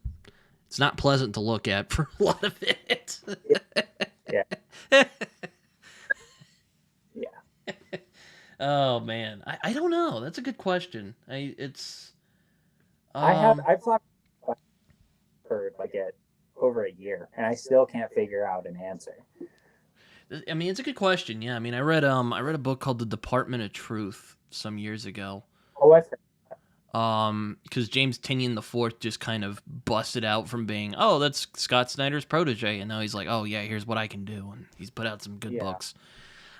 it's not pleasant to look at for a lot of it. Yeah. Yeah. Oh man, I don't know. That's a good question. I've thought for like over a year, and I still can't figure out an answer. I mean, it's a good question. Yeah, I mean, I read a book called The Department of Truth some years ago. Oh, I've heard. Because James Tynion IV just kind of busted out from being, oh, that's Scott Snyder's protege, and now he's like, oh yeah, here's what I can do, and he's put out some good books.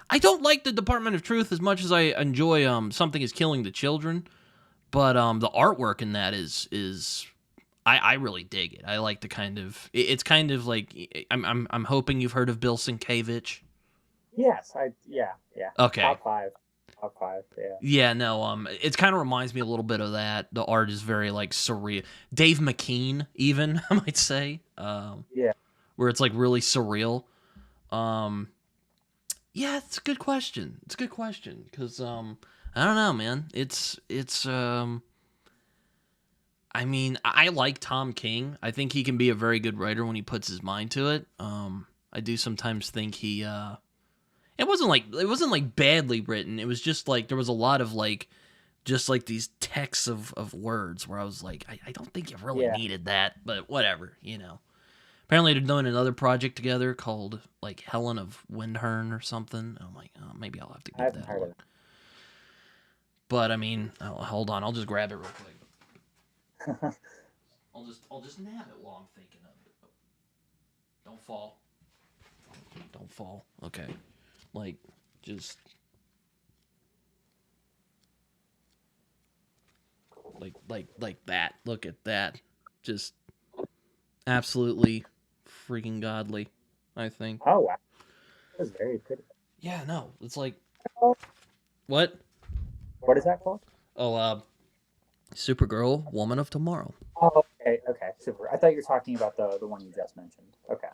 I don't like The Department of Truth as much as I enjoy Something Is Killing the Children, but the artwork in that is I really dig it. I like the kind of it's kind of like I'm hoping you've heard of Bill Sienkiewicz. Yes, yeah. Okay. Top five, yeah. Yeah, no, it kind of reminds me a little bit of that. The art is very like surreal. Dave McKean, even I might say. Yeah. Where it's like really surreal. Yeah, it's a good question. It's a good question because I don't know, man. It's I mean, I like Tom King. I think he can be a very good writer when he puts his mind to it. I do sometimes think he it wasn't like badly written. It was just like there was a lot of like just like these texts of words where I was like, I don't think you really needed that, but whatever, Apparently they're doing another project together called like Helen of Windhurn or something. I'm like, oh, maybe I'll have to give that a look. But I mean, hold on, I'll just grab it real quick. I'll just nab it while I'm thinking of it. Don't fall. Don't fall. Okay. Like just like that. Look at that. Just absolutely freaking godly, I think. Oh wow. That's very pretty. Yeah, no. It's like what? What is that called? Oh, Supergirl, Woman of Tomorrow. Oh, okay, super. I thought you were talking about the one you just mentioned. Okay.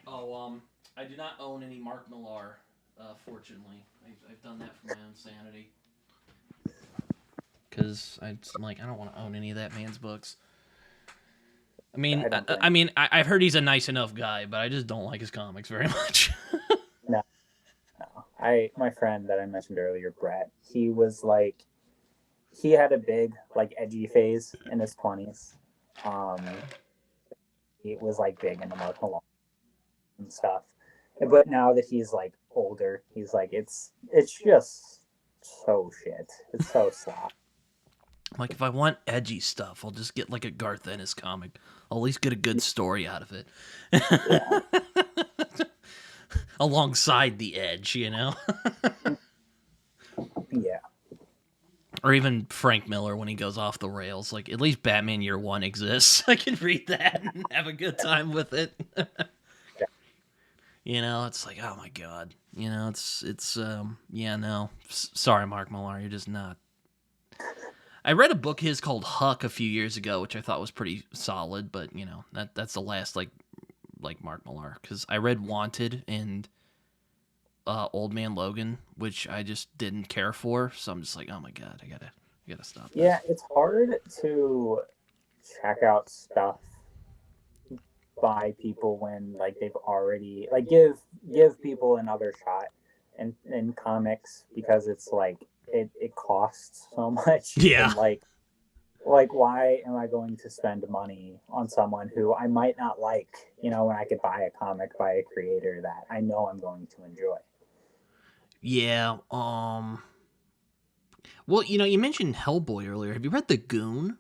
Oh, I do not own any Mark Millar, fortunately. I've done that for my own sanity. Because I'm like, I don't want to own any of that man's books. I mean, I've heard he's a nice enough guy, but I just don't like his comics very much. No. My friend that I mentioned earlier, Brett, he was like, he had a big like edgy phase in his 20s. He was like big into Mark Millar and stuff, but now that he's like older, he's like, it's just so shit. It's so slop. Like, if I want edgy stuff, I'll just get like a Garth Ennis comic. I'll at least get a good story out of it. Yeah. Alongside the edge, you know? Yeah. Or even Frank Miller when he goes off the rails. Like, at least Batman Year One exists. I can read that and have a good time with it. You know, it's like, oh my god. You know, yeah, no. Sorry, Mark Millar, you're just not. I read a book his called Huck a few years ago, which I thought was pretty solid, but you know, that's the last like Mark Millar, because I read Wanted and Old Man Logan, which I just didn't care for, so I'm just like, oh my god, I gotta stop. Yeah, it's hard to check out stuff by people when like they've already like give people another shot in comics, because it's like it costs so much. Yeah. And like why am I going to spend money on someone who I might not like, you know, when I could buy a comic by a creator that I know I'm going to enjoy. Yeah. Well, you know, you mentioned Hellboy earlier. Have you read The Goon?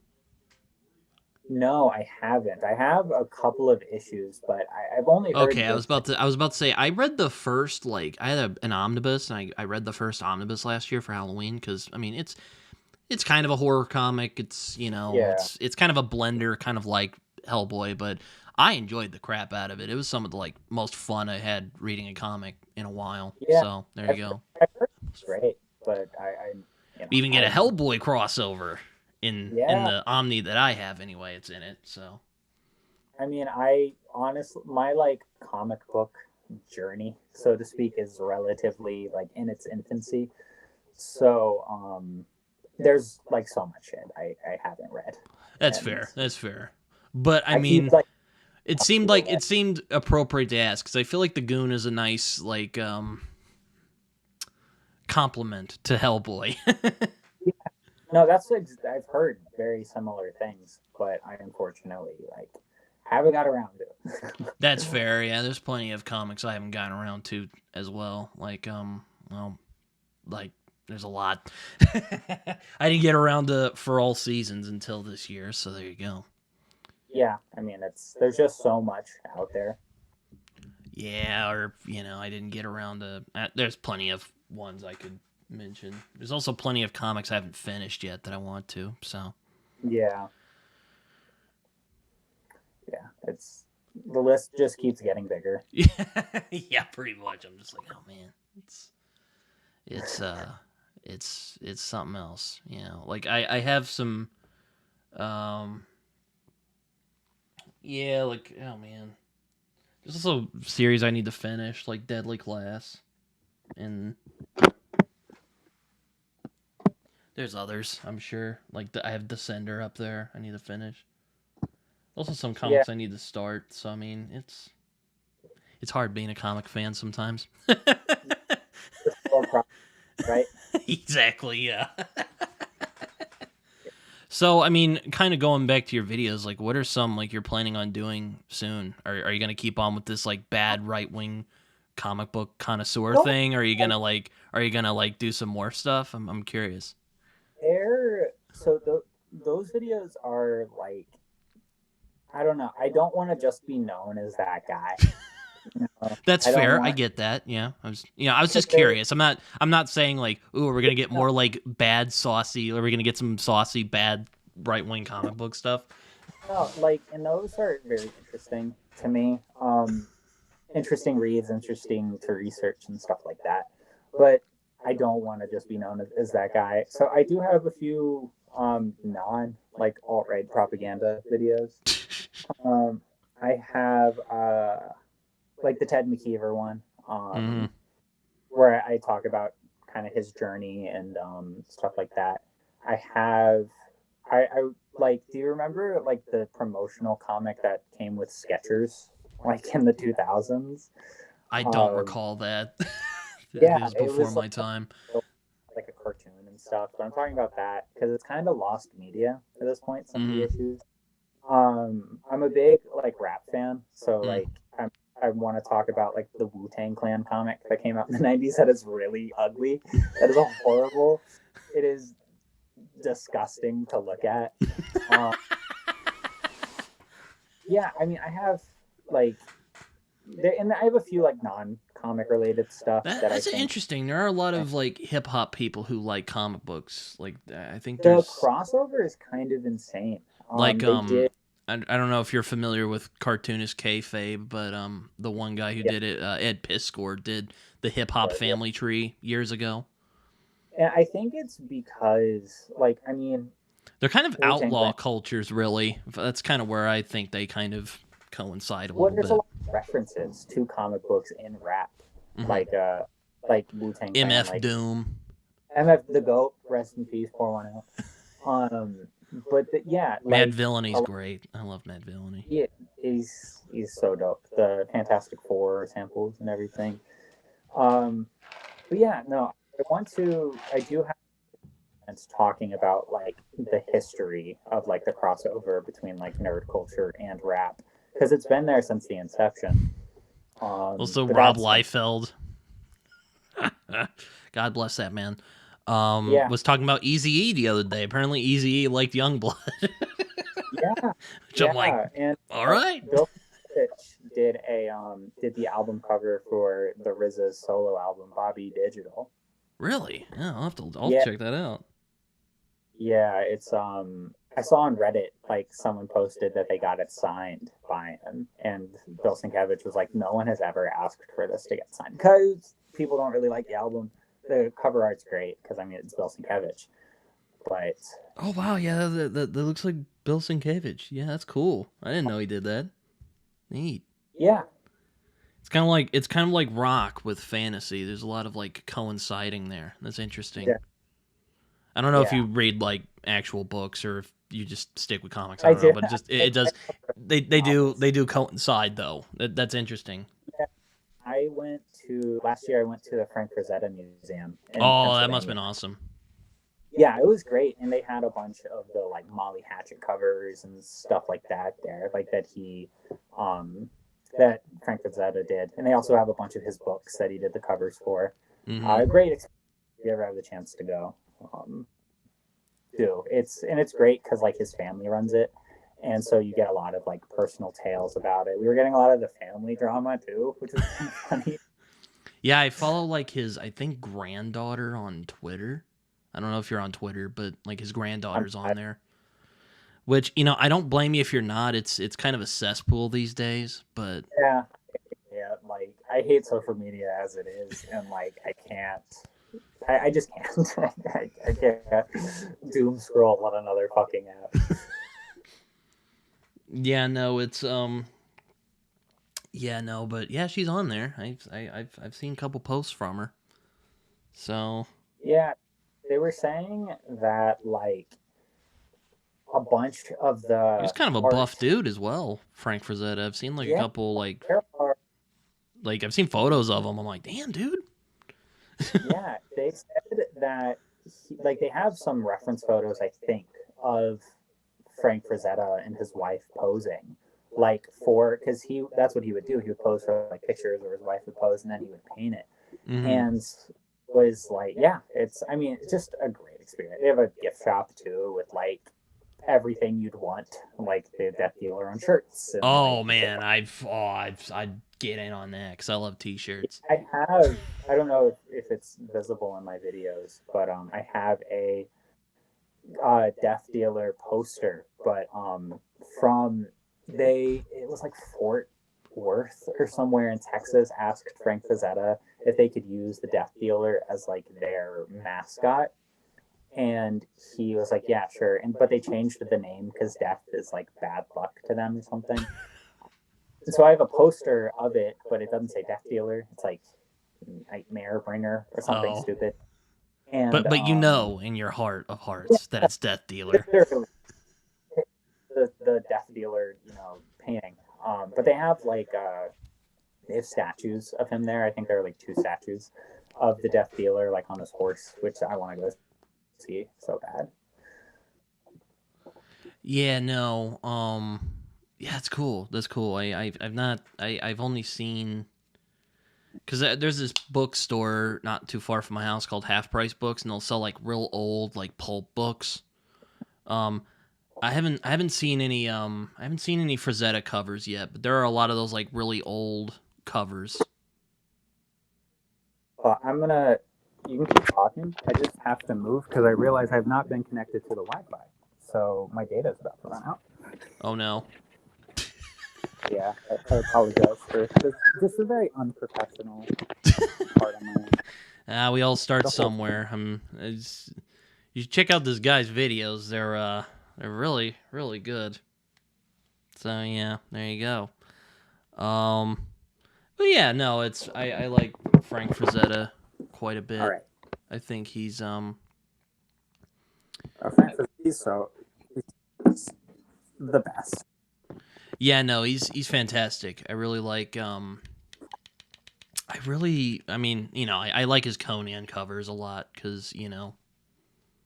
No, I haven't. I have a couple of issues, but I've only heard. Okay, I was about to say I read the first, like, I had an omnibus, and I read the first omnibus last year for Halloween, because I mean it's kind of a horror comic. It's, you know, it's kind of a blender, kind of like Hellboy, but I enjoyed the crap out of it. It was some of the like most fun I had reading a comic in a while. Yeah, So there you go. I've heard it's great, but I you know, We even get a Hellboy crossover in the Omni that I have anyway. It's in it, so. I mean, I honestly, my like comic book journey, so to speak, is relatively like in its infancy. So there's like so much shit I haven't read. That's fair. But I mean, it seemed appropriate to ask, because I feel like the Goon is a nice like compliment to Hellboy. No, that's I've heard very similar things, but I unfortunately like haven't got around to it. That's fair. Yeah, there's plenty of comics I haven't gotten around to as well. Like well, like there's a lot. I didn't get around to For All Seasons until this year, so there you go. Yeah, I mean, there's just so much out there. Yeah, or you know, I didn't get around to. There's plenty of ones I could mention. There's also plenty of comics I haven't finished yet that I want to. So. Yeah. Yeah, it's the list just keeps getting bigger. Yeah, pretty much. I'm just like, oh man, it's something else. You know, like I have some, yeah, like, oh man, there's also series I need to finish, like Deadly Class, and there's others, I'm sure. Like I have Descender up there I need to finish. Also some comics I need to start, so I mean it's hard being a comic fan sometimes. Right? Exactly, yeah. So, I mean, kind of going back to your videos, like, what are some, like, you're planning on doing soon? Are you going to keep on with this, like, bad right-wing comic book connoisseur thing? Or are you going to, like, do some more stuff? I'm curious. Those videos are, like, I don't know. I don't want to just be known as that guy. You know? That's fair. I get that. Yeah. I was just curious. I'm not saying like, ooh, we're going to get more like bad saucy, or we're going to get some saucy bad right-wing comic book stuff. No, like, and those are very interesting to me. Interesting reads, interesting to research and stuff like that. But I don't want to just be known as that guy. So I do have a few non like alt-right propaganda videos. I have like the Ted McKeever one, where I talk about kind of his journey and stuff like that. I like, do you remember like the promotional comic that came with Skechers, like in the 2000s? I don't recall that. Yeah, it was before my time. Like a cartoon and stuff, but I'm talking about that because it's kind of lost media at this point. Some of the issues. I'm a big like rap fan, so like I want to talk about like the Wu-Tang Clan comic that came out in the 90s that is really ugly. That is horrible. It is disgusting to look at. Um, yeah, I mean, I have like, and I have a few like non-comic related stuff that I That's think interesting. There are a lot of like hip hop people who like comic books. Like I think the there's crossover is kind of insane. like They did, I don't know if you're familiar with cartoonist kayfabe, but the one guy who yeah, did it, Ed Piskor, did the hip hop yeah. family tree years ago. And I think it's because, like, I mean, They're kind of Wu-Tang outlaw Clan. cultures, really. That's kind of where I think they kind of coincide a Well, little there's a bit. lot of references to comic books in rap, Hmm. like Wu-Tang Clan, MF like Doom. MF the Goat, rest in peace, pour one out. Yeah, like Madvillainy's great. I love Madvillainy. yeah, he's so dope. The Fantastic Four samples and everything. Um, but yeah, no, I do have friends talking about like the history of like the crossover between like nerd culture and rap because it's been there since the inception. Also, But Rob that's Liefeld. God bless that man. yeah, Was talking about Eazy-E the other day. Apparently, Eazy-E liked Youngblood, yeah, which I'm like, and all right. Bill Fitch did the album cover for the RZA's solo album Bobby Digital. Really? Yeah, I'll Yeah, check that out. yeah, it's I saw on Reddit like someone posted that they got it signed by him, and Bill Sienkiewicz was like, "No one has ever asked for this to get signed because people don't really like the album. The cover art's great because I mean it's Bill Sienkiewicz, but Oh wow, yeah, that looks like Bill Sienkiewicz. Yeah, that's cool. I didn't know he did that. Neat. yeah, It's kind of like rock with fantasy. There's a lot of like coinciding there. That's interesting. yeah, I don't know if yeah. you read like actual books or if you just stick with comics. I I don't know, did. but it I does. They novels. do coincide though. That's interesting. Yeah, I went to last year. I went to the Frank Frazetta Museum in Oh, that must have Pennsylvania. been awesome. Yeah, it was great, and they had a bunch of the like Molly Hatchet covers and stuff like that there, like um, that Frank Frazetta did, and they also have a bunch of his books that he did the covers for. Hmm. Great experience if you ever have the chance to go. Do it's great because like his family runs it, and so you get a lot of like personal tales about it. We were getting a lot of the family drama too, which was kind of funny. Yeah, I follow like his I think granddaughter on Twitter. I don't know if you're on Twitter, but like his granddaughter's on there. Which, I don't blame you if you're not. It's kind of a cesspool these days, but Yeah, yeah. Like I hate social media as it is, and like I can't. I just can't. I can't doom scroll on another fucking app. yeah, no, it's yeah, no, but yeah, she's on there. I've seen a couple posts from her. So, Yeah, they were saying that like a bunch of he's the kind of a buff art. dude as well, Frank Frazetta. I've seen like a Yeah, couple there are. like I've seen photos of him. I'm like, "Damn, dude." Yeah, they said that like they have some reference photos, I think, of Frank Frazetta and his wife posing, like for because he that's what he would do. He would pose for like pictures, or his wife would pose, and then he would paint it. Mhm. And was like, yeah, it's just a great experience. They have a gift shop too with like everything you'd want, like the Death Dealer on shirts. And Oh like man, I'd get in on that cuz I love t-shirts. I don't know if it's visible in my videos, but I have a Death Dealer poster, but from it was like Fort Worth or somewhere in Texas asked Frank Frazetta if they could use the Death Dealer as like their mascot, and he was like, yeah, sure. But they changed the name because death is like bad luck to them or something. And so I have a poster of it, but it doesn't say Death Dealer. It's like Nightmare Bringer or something Oh. stupid. And But in your heart of hearts that it's Death Dealer. literally the Death Dealer, painting. But they have they have statues of him there. I think there are like two statues of the Death Dealer, like on his horse, which I want to go see so bad. Yeah, no. Yeah, it's cool. That's cool. I've only seen because there's this bookstore not too far from my house called Half Price Books, and they'll sell like real old like pulp books. I haven't seen any Frazetta covers yet, but there are a lot of those like really old covers. Well, you can keep talking. I just have to move because I realize I've not been connected to the Wi-Fi, so my data is about to run out. Oh no. Yeah, I apologize for this. This is a very unprofessional part of my. We all start The whole somewhere. You should check out this guy's videos. They're really really good. So yeah, there you go. But yeah, no, I like Frank Frazetta quite a bit. All right. I think he's He's the best. Yeah, no, he's fantastic. I really like I mean, you know, I like his Conan covers a lot because, you know,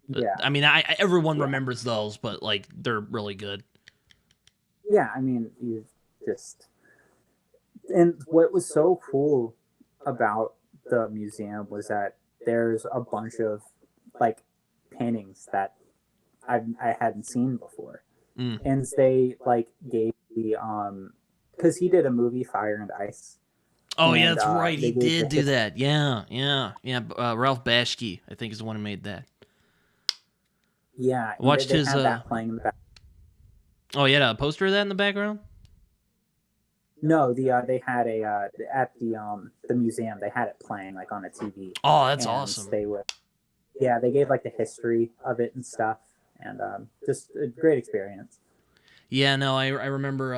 Yeah. I mean, everyone remembers those, but like they're really good. Yeah, I mean, he's just. And what was so cool about the museum was that there's a bunch of like paintings that I hadn't seen before, and they like gave the because he did a movie Fire and Ice. Oh and, yeah, that's right. He did do his, that. Yeah. Ralph Bashki, I think, is the one who made that. Yeah, Watched they his. had that playing in the back. Oh, you had a poster of that in the background? No, they had a at the museum. They had it playing like on a TV. Oh, that's awesome. They gave like the history of it and stuff, and just a great experience. Yeah, no, I remember.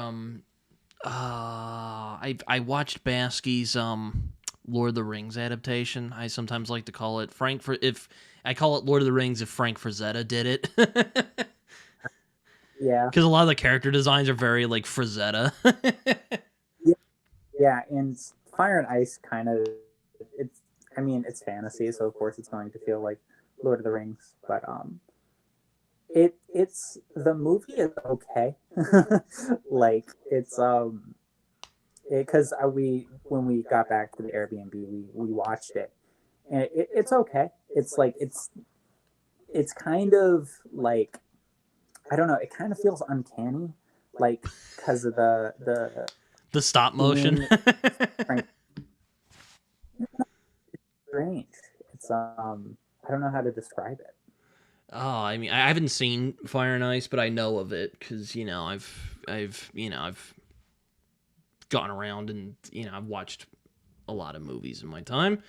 I watched Baski's Lord of the Rings adaptation. I sometimes like to call it if I call it Lord of the Rings if Frank Frazetta did it. Yeah, because a lot of the character designs are very like Frazetta. Yeah, and Fire and Ice kind of it's fantasy, so of course it's going to feel like Lord of the Rings, but it's the movie is okay. Like it's because when we got back to the Airbnb, we watched it, and it's okay. It's like it's kind of like, I don't know, it kind of feels uncanny, like because of the stop motion. Strange. It's I don't know how to describe it. Oh, I mean, I haven't seen Fire and Ice, but I know of it because I've gone around and I've watched a lot of movies in my time,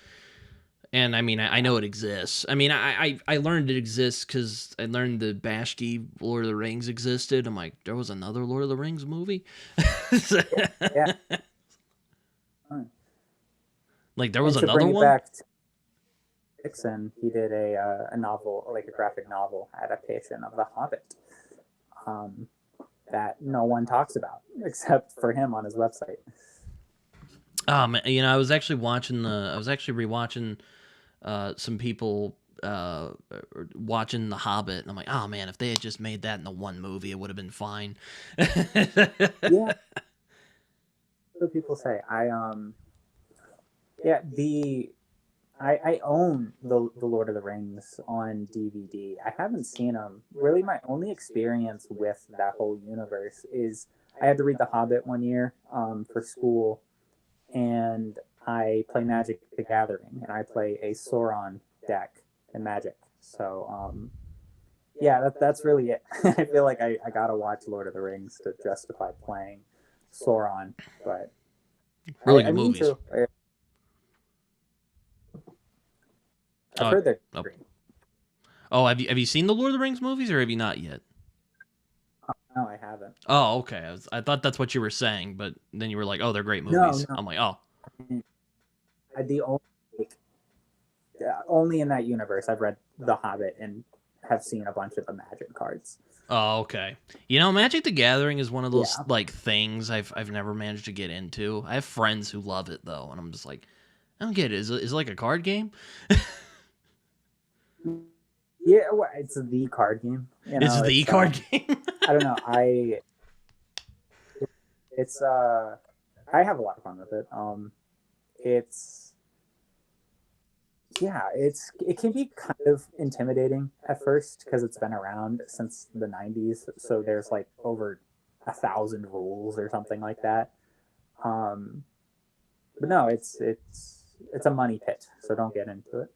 and I mean I know it exists. I mean I learned it exists because I learned the Bashki Lord of the Rings existed. I'm like, there was another Lord of the Rings movie. Yeah. Like there was and to another bring one. It back to Dixon, he did a novel, like a graphic novel adaptation of The Hobbit, that no one talks about except for him on his website. I was actually rewatching some people watching The Hobbit, and I'm like, oh man, if they had just made that in the one movie, it would have been fine. Yeah. What people say. I own the Lord of the Rings on DVD. I haven't seen them. Really, my only experience with that whole universe is I had to read The Hobbit one year for school, and I play Magic the Gathering, and I play a Sauron deck in Magic. So, yeah, that's really it. I feel like I gotta watch Lord of the Rings to justify playing Sauron, but really good movies. I've heard they're great. great. Oh, have you seen the Lord of the Rings movies, or have you not yet? No, I haven't. Oh, okay. I thought that's what you were saying, but then you were like, "Oh, they're great movies." No. I'm like, "Oh." The only in that universe I've read The Hobbit and have seen a bunch of the Magic cards. Oh, okay. Magic the Gathering is one of those like things I've never managed to get into. I have friends who love it though, and I'm just like, I don't get it. Is it like a card game? Yeah, well, it's the card game. It's the card game. I don't know. I have a lot of fun with it. It's Yeah, it can be kind of intimidating at first because it's been around since the '90s. So there's like over 1,000 rules or something like that. Um, but no, it's a money pit, so don't get into it.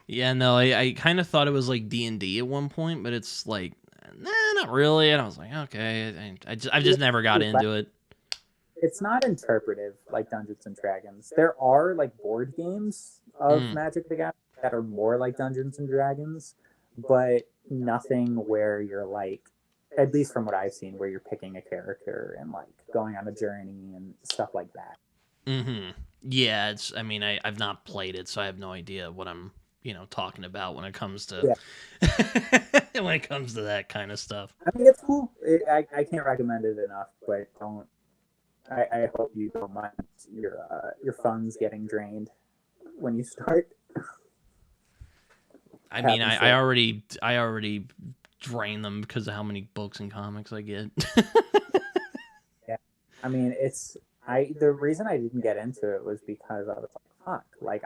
Yeah, no, I kind of thought it was like D&D at one point, but it's like, nah, not really. And I was like, okay, I just never got into it. It's not interpretive like Dungeons and Dragons. There are like board games of Magic the Gathering that are more like Dungeons and Dragons, but nothing where you're like, at least from what I've seen, where you're picking a character and like going on a journey and stuff like that. Mm-hmm. Yeah, I mean, I've not played it, so I have no idea what I'm, talking about when it comes to when it comes to that kind of stuff. I mean, it's cool. I can't recommend it enough, but don't. I hope you don't mind your funds getting drained when you start. I mean, I already drain them because of how many books and comics I get. Yeah, I mean, the reason I didn't get into it was because I was like, fuck, like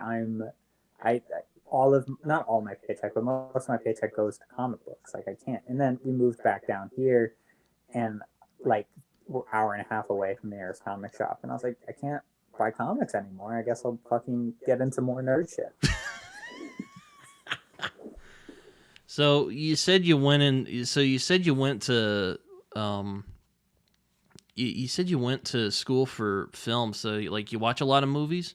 not all my paycheck, but most of my paycheck goes to comic books. Like I can't. And then we moved back down here, and like we're an hour and a half away from the nearest comic shop, and I was like, I can't buy comics anymore. I guess I'll fucking get into more nerd shit. So you said you went in. So you said you went to you said you went to school for film. So like you watch a lot of movies.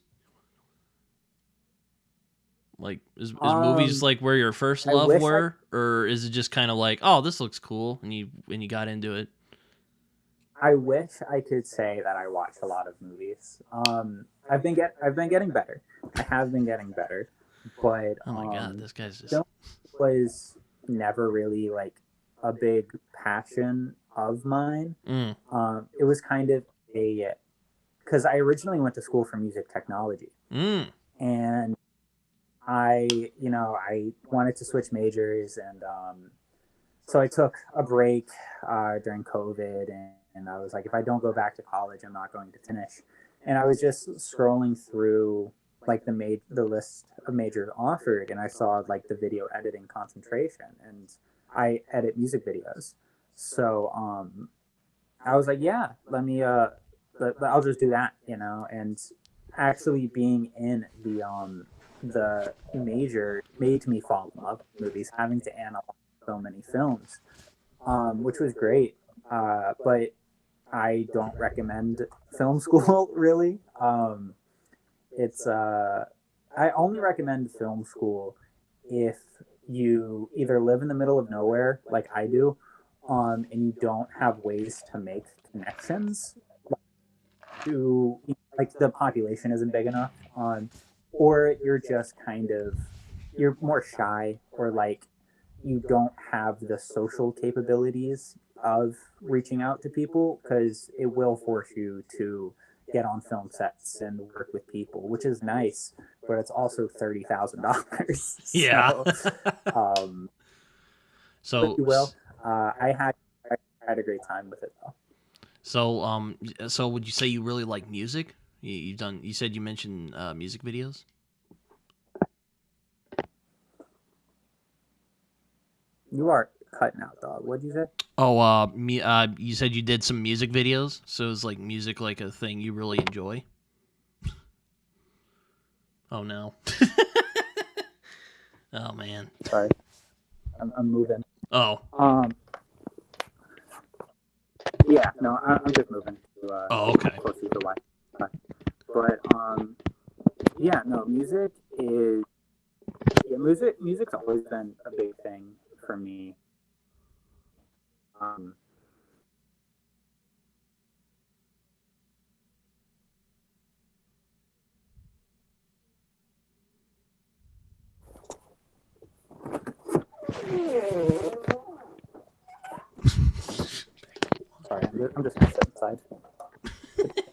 Like is movies like where your first love were, or is it just kind of like, oh, this looks cool, and you got into it? I wish I could say that I watch a lot of movies. I've been getting better. I have been getting better, but oh my god, this guy's just film was never really like a big passion of mine. It was kind of because I originally went to school for music technology, and I wanted to switch majors, and so I took a break during COVID, and I was like, if I don't go back to college, I'm not going to finish. And I was just scrolling through like the list of majors offered, and I saw like the video editing concentration, and I edit music videos. So I was like, yeah, I'll just do that, and actually being in the major made me fall in love with movies, having to analyze so many films, which was great. But I don't recommend film school really. It's I only recommend film school if you either live in the middle of nowhere like I do, and you don't have ways to make connections to like the population isn't big enough, or you're just you're more shy, or like you don't have the social capabilities of reaching out to people, because it will force you to get on film sets and work with people, which is nice, but it's also $30,000. Yeah. So I had a great time with it though. So would you say you really like music? You said you mentioned music videos. You are cutting out, dog. What'd you say? Oh, you said you did some music videos. So is like music like a thing you really enjoy? Oh no. Oh man. Sorry, I'm moving. Oh. Yeah, no, I'm just moving to oh, okay. Closer to Wi-Fi. But yeah, no, music's always been a big thing for me. Sorry, I'm just gonna sit inside.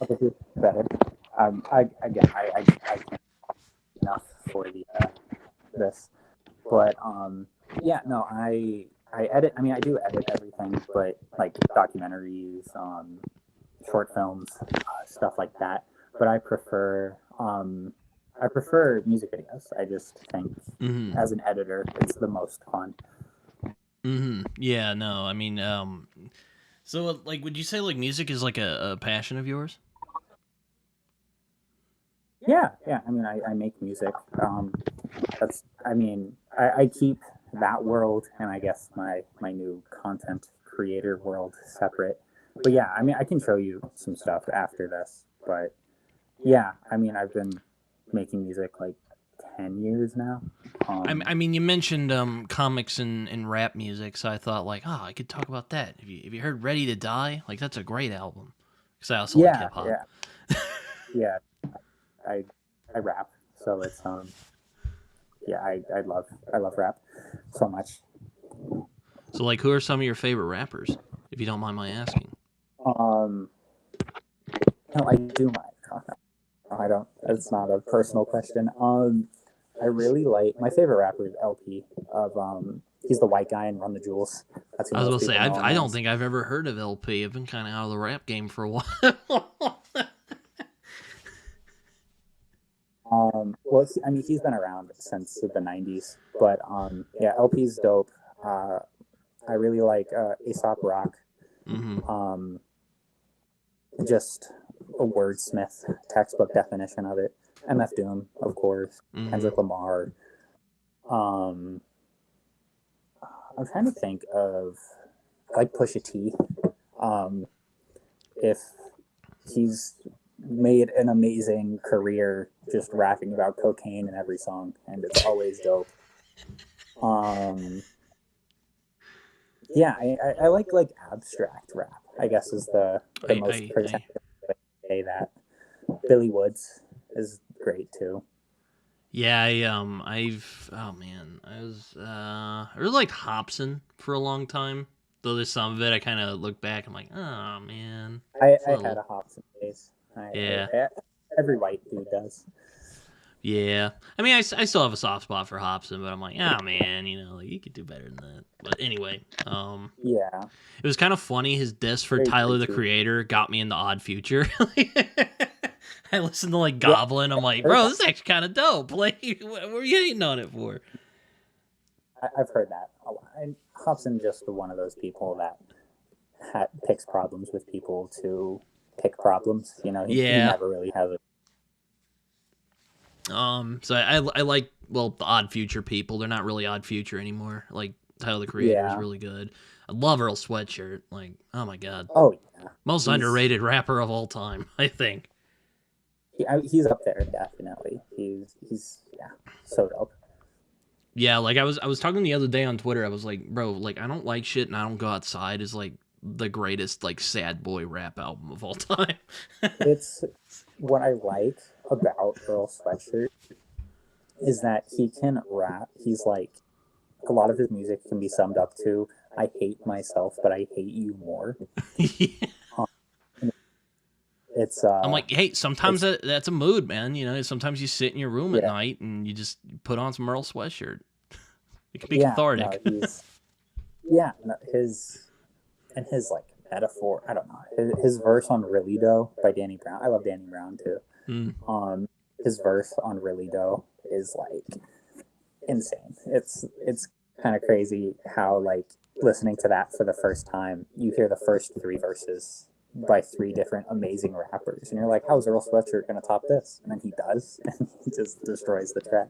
It's better. I can't enough for this, but yeah, no, I edit. I mean, I do edit everything, but like documentaries, short films, stuff like that. But I prefer I prefer music videos. I just think as an editor, it's the most fun. Yeah, no, I mean, so like, would you say like music is like a passion of yours? Yeah. I mean, I make music. I mean, I keep that world and I guess my new content creator world separate. But yeah, I mean, I can show you some stuff after this. But yeah, I mean, I've been making music like 10 years now. I mean, you mentioned comics and rap music, so I thought like, oh, I could talk about that. Have you heard "Ready to Die"? Like, that's a great album. Because I also like hip hop. Yeah. I rap, so it's yeah, I love rap so much. So like, who are some of your favorite rappers, if you don't mind my asking? No, I do mind. I don't. It's not a personal question. I really like my favorite rapper is LP. He's the white guy in Run the Jewels. That's who I was most gonna say, people know him I don't as. think I've ever heard of LP. I've been kind of out of the rap game for a while. Well, I mean, he's been around since the '90s, but yeah, LP's dope. I really like Aesop Rock. Just a wordsmith, textbook definition of it. MF Doom, of course. Kendrick Lamar. I'm trying to think of like Pusha T. If he's made an amazing career just rapping about cocaine in every song, and it's always dope. Yeah, I like abstract rap, I guess is the most pretentious way to say that. Billy Woods is great too. Yeah, I've oh man, I really liked Hobson for a long time. Though there's some of it I kind of look back, I'm like, oh man. I had a Hobson phase. Yeah. Every white dude does. Yeah, I mean, I still have a soft spot for Hobson, but I'm like, oh man, you know, like you could do better than that. But anyway, yeah, it was kind of funny. His diss for very Tyler the preachy. Creator got me into Odd Future. I listened to like Goblin. I'm like, bro, this is actually kind of dope. Like, what were you hating on it for? I've heard that a lot. And Hobson just one of those people that picks problems with people to pick problems. You know, he never really has it. So I like, well, the Odd Future people. They're not really Odd Future anymore. Like Tyler the Creator is really good. I love Earl Sweatshirt. Like, oh my god. Oh yeah. Most underrated rapper of all time, I think. He's up there definitely. He's so dope. Yeah, like I was talking the other day on Twitter. I was like, bro, like I don't like shit and I don't go outside is like the greatest like sad boy rap album of all time. It's what I like about Earl Sweatshirt is that he can rap. He's like, a lot of his music can be summed up to, I hate myself, but I hate you more. Yeah. It's I'm like, hey, sometimes that's a mood, man. You know, sometimes you sit in your room at night and you just put on some Earl Sweatshirt. It can be cathartic. His like metaphor, I don't know. His verse on Really Dough by Danny Brown. I love Danny Brown too. His verse on Really Dough is like insane. It's kind of crazy how like listening to that for the first time, you hear the first three verses by three different amazing rappers, and you're like, how's Earl Sweatshirt gonna top this? And then he does, and he just destroys the track.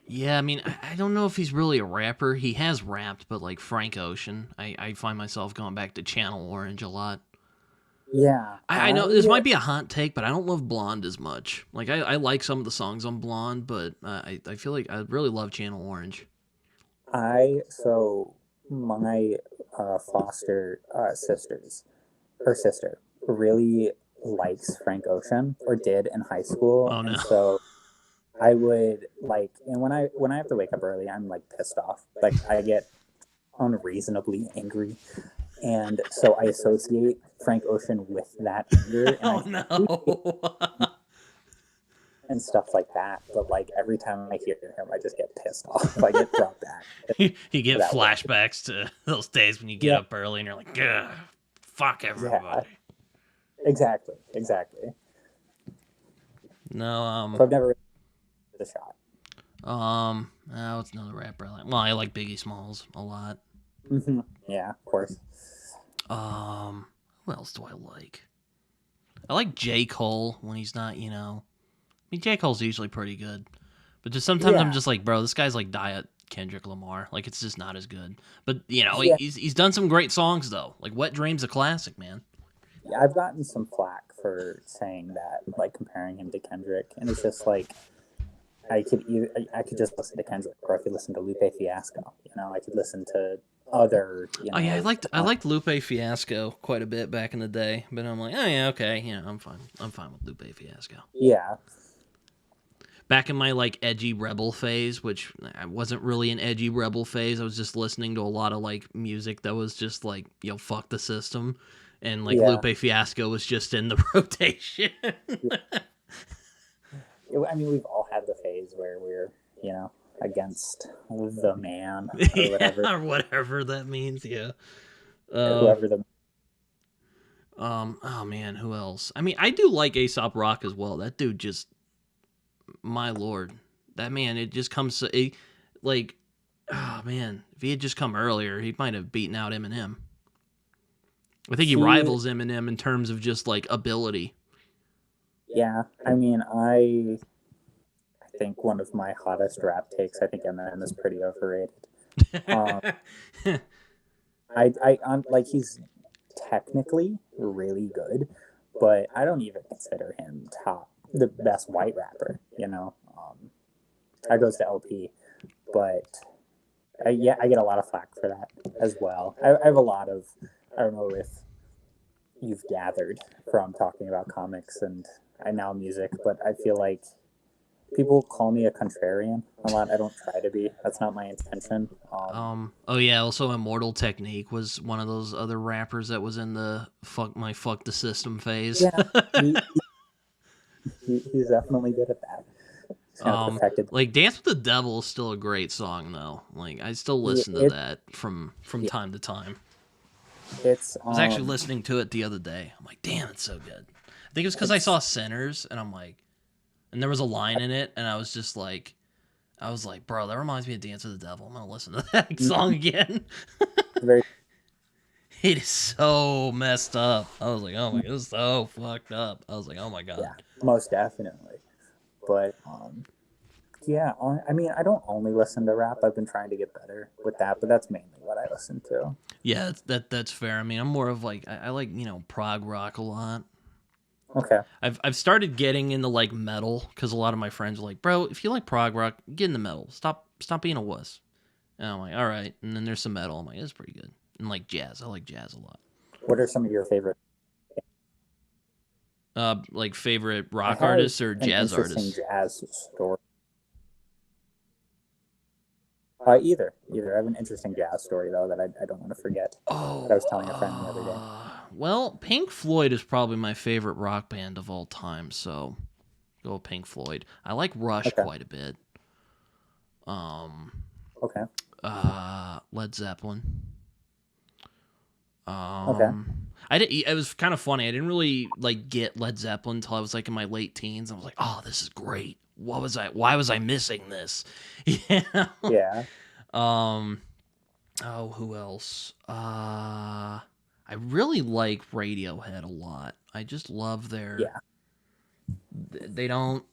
Yeah, I mean, I don't know if he's really a rapper. He has rapped, but like Frank Ocean, I find myself going back to Channel Orange a lot. Yeah. I know this might be a hot take, but I don't love Blonde as much. Like, I like some of the songs on Blonde, but I feel like I really love Channel Orange. So my foster sister really likes Frank Ocean, or did in high school. Oh, no. And so I would like, and when I have to wake up early, I'm like pissed off. Like I get unreasonably angry, and so I associate Frank Ocean with that anger. And and stuff like that. But like every time I hear him, I just get pissed off. I get brought back. You get flashbacks to those days when you get up early and you're like, ugh, fuck everybody. Yeah, exactly. No, So I've never the shot. What's another rapper I like? Well, I like Biggie Smalls a lot. Mm-hmm. Yeah, of course. Who else do I like? I like J. Cole when he's not, I mean, J. Cole's usually pretty good. But just sometimes I'm just like, bro, this guy's like Diet Kendrick Lamar. Like, it's just not as good. But, he's done some great songs, though. Like, Wet Dream's a classic, man. Yeah, I've gotten some flack for saying that, like, comparing him to Kendrick. And it's just like, I could just listen to Kendrick, or I could listen to Lupe Fiasco. I could listen to other. Oh yeah, I liked Lupe Fiasco quite a bit back in the day, but I'm like, oh yeah, okay, I'm fine with Lupe Fiasco. Yeah. Back in my like edgy rebel phase, which I wasn't really an edgy rebel phase, I was just listening to a lot of like music that was just like, fuck the system, and like Lupe Fiasco was just in the rotation. I mean, we've all had the phase where we're, against the man or whatever. Or whatever that means, yeah. Whoever the. Oh man, who else? I mean, I do like Aesop Rock as well. That dude just, my lord, that man, it just comes to, like, oh man, if he had just come earlier, he might have beaten out Eminem. I think he rivals Eminem in terms of just like ability. Yeah, I mean, I think one of my hottest rap takes, I think Eminem is pretty overrated. I'm like, he's technically really good, but I don't even consider him the best white rapper. That goes to LP, but I get a lot of flack for that as well. I have a lot of, I don't know if you've gathered from talking about comics and now music, but I feel like people call me a contrarian a lot. I don't try to be. That's not my intention. Oh yeah. Also, Immortal Technique was one of those other rappers that was in the fuck the system phase. Yeah, he's definitely good at that. Like Dance with the Devil is still a great song though. Like I still listen to that from time to time. I was actually listening to it the other day. I'm like, damn, it's so good. I think it was because I saw Sinners, and I'm like, and there was a line in it, and I was like, bro, that reminds me of Dance with the Devil. I'm gonna listen to that song again. It is so messed up. I was like, oh my, it was so fucked up. I was like, oh my god. Yeah, most definitely. But yeah, I mean, I don't only listen to rap. I've been trying to get better with that, but that's mainly what I listen to. Yeah, that's fair. I mean, I'm more of like I like prog rock a lot. Okay. I've started getting into like metal because a lot of my friends are like, bro, if you like prog rock, get into metal. Stop being a wuss. And I'm like, all right. And then there's some metal. I'm like, it's pretty good. And like jazz, I like jazz a lot. What are some of your favorite? Like favorite rock artists or jazz artists? Jazz story. Either. I have an interesting jazz story though that I don't want to forget. Oh, that I was telling a friend the other day. Well, Pink Floyd is probably my favorite rock band of all time, so go with Pink Floyd. I like Rush quite a bit. Okay. Led Zeppelin. Okay. It was kind of funny. I didn't really like get Led Zeppelin until I was like in my late teens. I was like, oh, this is great. Why was I missing this? Yeah. Oh, who else? I really like Radiohead a lot. I just love their. Yeah. They don't.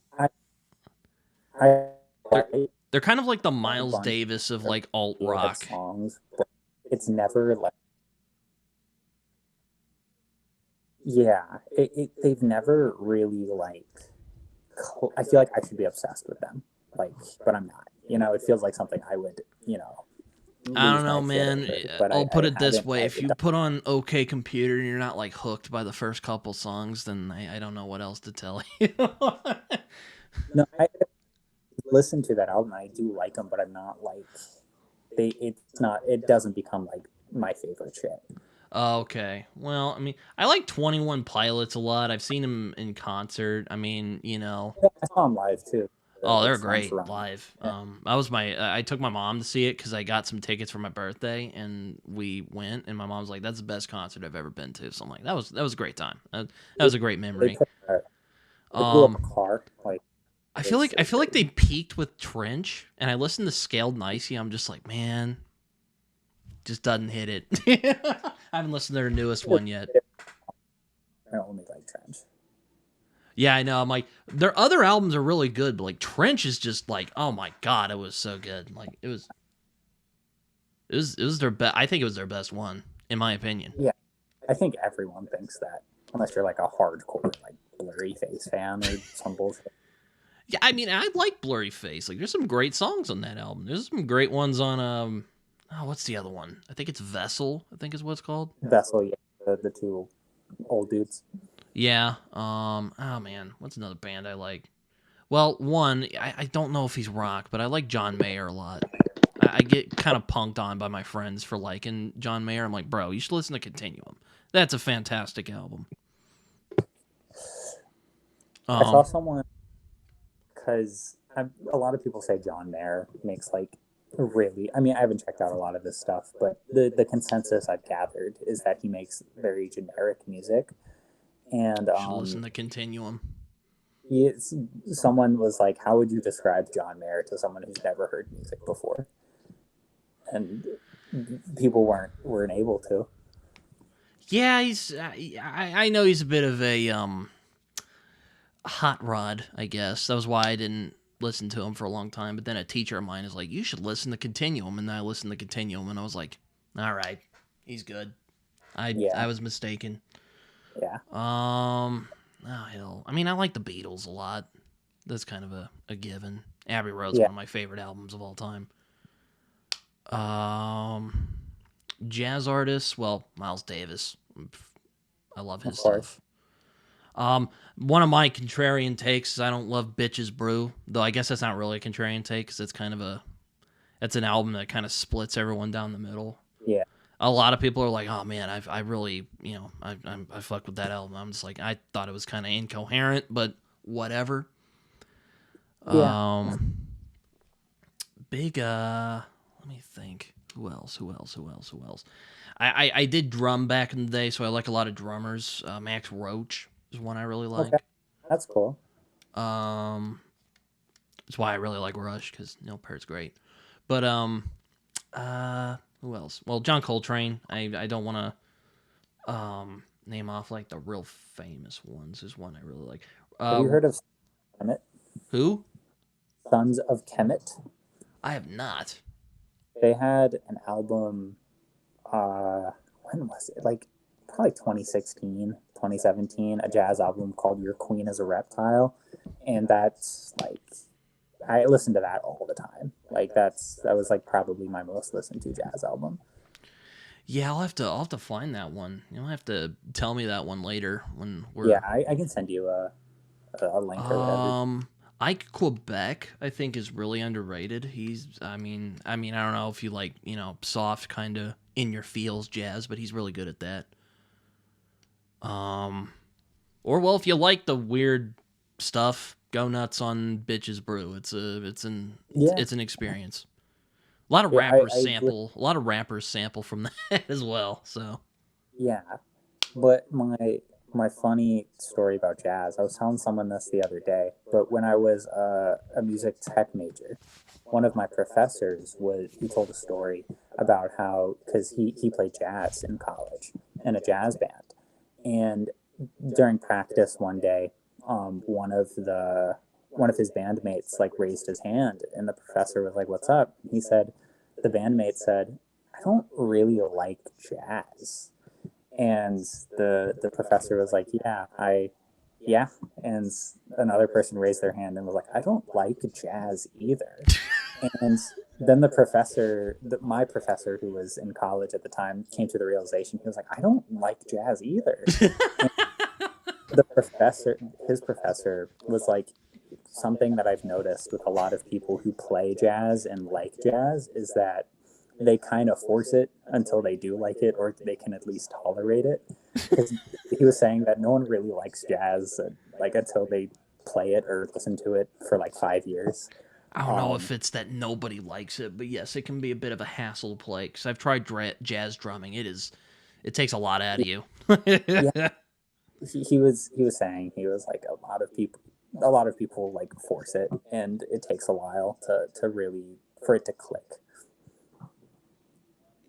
They're kind of like the Miles Davis of like alt rock songs. But it's never like. Yeah, they've never really like. I feel like I should be obsessed with them, like, but I'm not. It feels like something I would, I don't know, man. I'll put it this way: if you put on OK Computer and you're not like hooked by the first couple songs, then I don't know what else to tell you. No, I listen to that album. I do like them, but I'm not like It doesn't become like my favorite shit. Okay. Well, I mean, I like 21 Pilots a lot. I've seen them in concert. I mean, I saw them live too. Oh, they're great live. Yeah. I took my mom to see it because I got some tickets for my birthday, and we went. And my mom's like, "That's the best concert I've ever been to." So I'm like, "That was a great time. That was a great memory." They blew up a car, like. I feel like they peaked with Trench, and I listened to Scaled and Icy. I'm just like, man, just doesn't hit it. I haven't listened to their newest one yet. I only like Trench. Yeah, I know. I'm like, their other albums are really good, but like Trench is just like, oh my god, it was so good. Like it was their best. I think it was their best one, in my opinion. Yeah, I think everyone thinks that, unless you're like a hardcore like Blurry Face fan or some bullshit. Yeah, I mean, I like Blurry Face. Like, there's some great songs on that album. There's some great ones on oh, what's the other one? I think it's Vessel. I think is what it's called. Vessel, yeah, the two old dudes. Yeah. Oh man, what's another band I like? Well, one, I don't know if he's rock, but I like John Mayer a lot. I get kind of punked on by my friends for liking John Mayer. I'm like, bro, you should listen to Continuum. That's a fantastic album. I saw someone, because a lot of people say John Mayer makes like really, I mean, I haven't checked out a lot of this stuff, but the consensus I've gathered is that he makes very generic music. And should listen to Continuum. Someone was like, how would you describe John Mayer to someone who's never heard music before? And people weren't able to. Yeah, he's I know he's a bit of a hot rod, I guess. That was why I didn't listen to him for a long time. But then a teacher of mine is like, you should listen to Continuum. And then I listened to Continuum, and I was like, all right, he's good. I was mistaken. Yeah. Oh, hell. I mean, I like the Beatles a lot. That's kind of a given. Abbey Road's one of my favorite albums of all time. Jazz artists, well, Miles Davis. I love his stuff. One of my contrarian takes is I don't love Bitches Brew, though I guess that's not really a contrarian take because it's kind of it's an album that kind of splits everyone down the middle. Yeah. A lot of people are like, oh man, I really, I fucked with that album. I'm just like, I thought it was kind of incoherent, but whatever. Yeah. Big, let me think. Who else? I did drum back in the day, so I like a lot of drummers. Max Roach is one I really like. Okay. That's cool. That's why I really like Rush, because Neil Peart's great. But who else? Well, John Coltrane. I don't want to name off like the real famous ones. Is one I really like. Have you heard of Kemet? Who? Sons of Kemet. I have not. They had an album. When was it? Like probably 2016, 2017. A jazz album called "Your Queen Is a Reptile," and that's like, I listened to that all the time. Like that was like probably my most listened to jazz album. Yeah, I'll have to find that one. You'll have to tell me that one later when we're. Yeah, I can send you a link or whatever. Ike Quebec, I think, is really underrated. He's, I mean, I don't know if you like, soft kind of in your feels jazz, but he's really good at that. Or well, if you like the weird stuff, go nuts on Bitches Brew. It's an experience. A lot of rappers sample from that as well. So yeah, but my funny story about jazz, I was telling someone this the other day, but when I was a music tech major, one of my professors he told a story about how, because he played jazz in college in a jazz band, and during practice one day, one of his bandmates like raised his hand, and the professor was like, "What's up?" He said, the bandmate said, "I don't really like jazz." And the professor was like, yeah. And another person raised their hand and was like, "I don't like jazz either." And then my professor who was in college at the time came to the realization. He was like, "I don't like jazz either." His professor was like, something that I've noticed with a lot of people who play jazz and like jazz is that they kind of force it until they do like it, or they can at least tolerate it. Because he was saying that no one really likes jazz like until they play it or listen to it for like 5 years. I don't know if it's that nobody likes it, but yes, it can be a bit of a hassle to play. Because I've tried jazz drumming. It takes a lot out of you. Yeah. He was saying, he was like, a lot of people, a lot of people like force it, and it takes a while to really for it to click.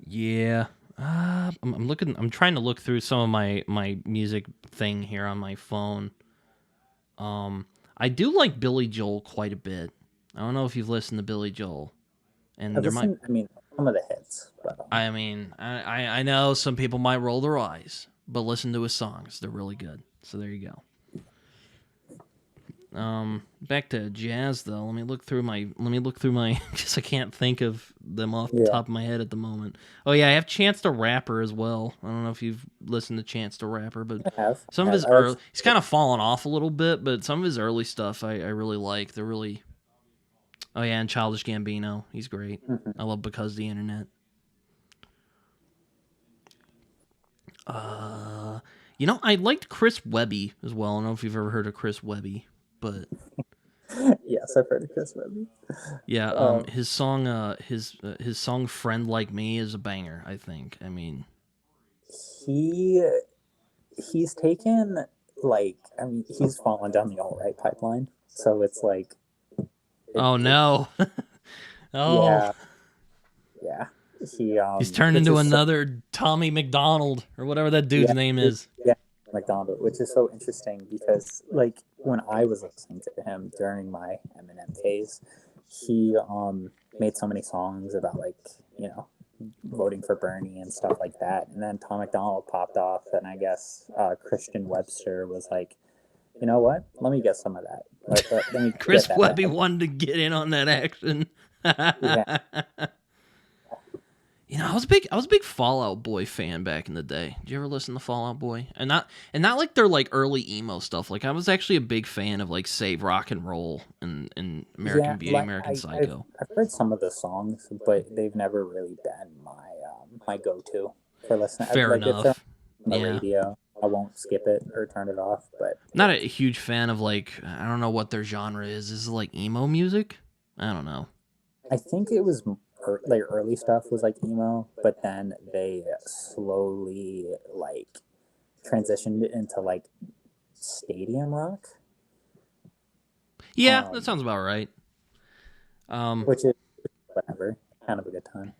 Yeah. I'm looking. I'm trying to look through some of my music thing here on my phone. I do like Billy Joel quite a bit. I don't know if you've listened to Billy Joel, and I've there might. listened, I mean, some of the hits, but I mean, I know some people might roll their eyes, but listen to his songs. They're really good. So there you go. Back to jazz though. Let me look through my because I can't think of them off the yeah, top of my head at the moment. Oh yeah, I have Chance the Rapper as well. I don't know if you've listened to Chance the Rapper, but I have. some of his I like, early, he's kind of fallen off a little bit, but some of his early stuff I really like. They're really. Oh yeah, and Childish Gambino, he's great. mhm. I love Because the Internet. I liked Chris Webby as well. I don't know if you've ever heard of Chris Webby, but Yes, I've heard of Chris Webby. yeah, Um, his song "Friend Like Me" is a banger. I think. I mean, he he's taken like I mean he's fallen down the alt right pipeline, so it's like oh it no, oh, yeah yeah he's turned which into is so, another Tommy McDonald or whatever that dude's yeah name is. yeah McDonald, which is so interesting because like when I was listening to him during my Eminem phase, he made so many songs about like you know voting for Bernie and stuff like that, and then Tom McDonald popped off, and I guess Christian Webster was like, you know what? Let me get some of that. Let me get Chris that Webby back. wanted to get in on that action. Yeah, I was a big Fall Out Boy fan back in the day. Did you ever listen to Fall Out Boy? And not like their like early emo stuff. Like I was actually a big fan of like Save Rock and Roll and yeah. American Beauty, Like American I've Psycho. I've heard some of the songs, but they've never really been my go to for listening. Fair Like if they're enough. on the Yeah. radio, I won't skip it or turn it off. But Not a huge fan of like I don't know what their genre is. Is it like emo music? I don't know. I think it was like early stuff was like emo, but then they slowly like transitioned it into like stadium rock, Yeah, that um, sounds about right. which is whatever, kind of a good time.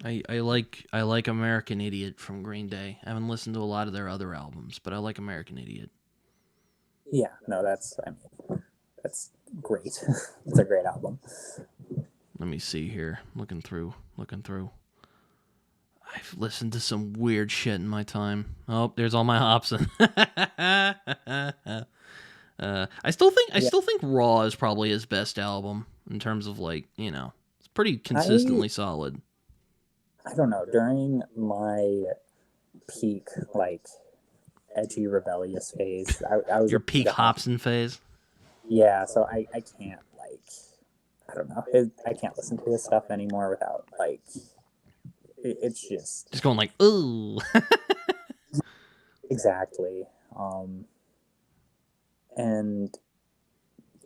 I like American Idiot from Green Day. I haven't listened to a lot of their other albums, but I like American Idiot. Yeah, no, that's great. It's a great album. Let me see here. Looking through. I've listened to some weird shit in my time. Oh, there's all my Hobson. I Yeah, still think Raw is probably his best album in terms of like, it's pretty I consistently solid. I don't know. During my peak, like edgy rebellious phase, I was a Your big peak Hobson phase. yeah. So I can't like I don't know. I can't listen to his stuff anymore without like it's just Just going like, ooh. exactly. Um, and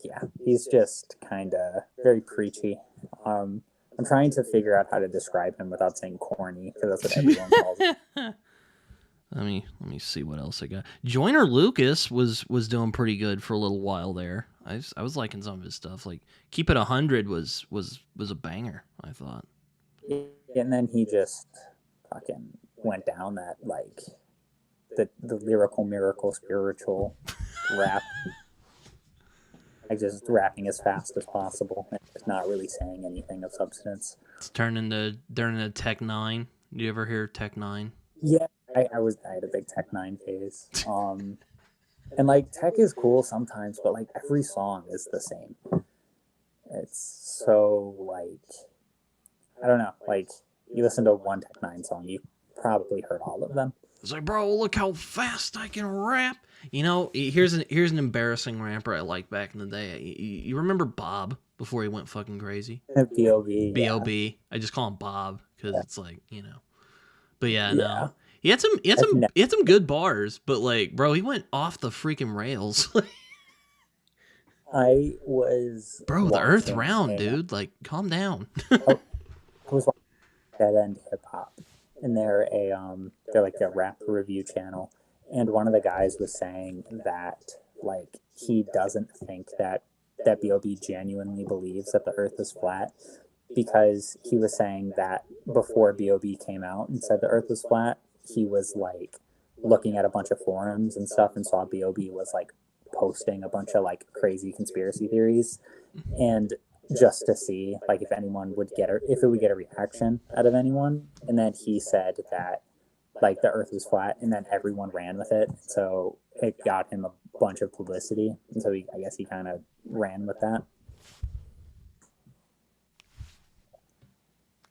yeah, he's just kind of very preachy. I'm trying to figure out how to describe him without saying corny because that's what everyone calls it. Let me see what else I got. Joyner Lucas was doing pretty good for a little while there. I was liking some of his stuff. Like Keep It 100 was a banger, I thought. And then he just fucking went down that like the lyrical miracle spiritual rap, like just rapping as fast as possible and just not really saying anything of substance. It's turning into Tech 9. Do you ever hear Tech 9? Yeah, I had a big Tech Nine phase. And like Tech is cool sometimes, but like every song is the same. It's so like I don't know. Like you listen to one Tech Nine song, you probably heard all of them. It's like, bro, look how fast I can rap. Here's an embarrassing rapper I liked back in the day. You remember Bob before he went fucking crazy? B.O.B. Yeah, B.O.B. I just call him Bob because it's like, But yeah, yeah. no. I've never, He had some good bars, but like, bro, he went off the freaking rails. I was Bro, the Earth watching round, a dude. Like, calm down. I was watching Dead End Hip Hop, and they're like a rap review channel, and one of the guys was saying that like he doesn't think that B.O.B. genuinely believes that the Earth is flat, because he was saying that before B.O.B. came out and said the Earth was flat, he was like looking at a bunch of forums and stuff and saw B.O.B. was like posting a bunch of like crazy conspiracy theories, and just to see like if anyone would get if it would get a reaction out of anyone. And then he said that like the Earth was flat, and then everyone ran with it, so it got him a bunch of publicity, and so I guess he kind of ran with that.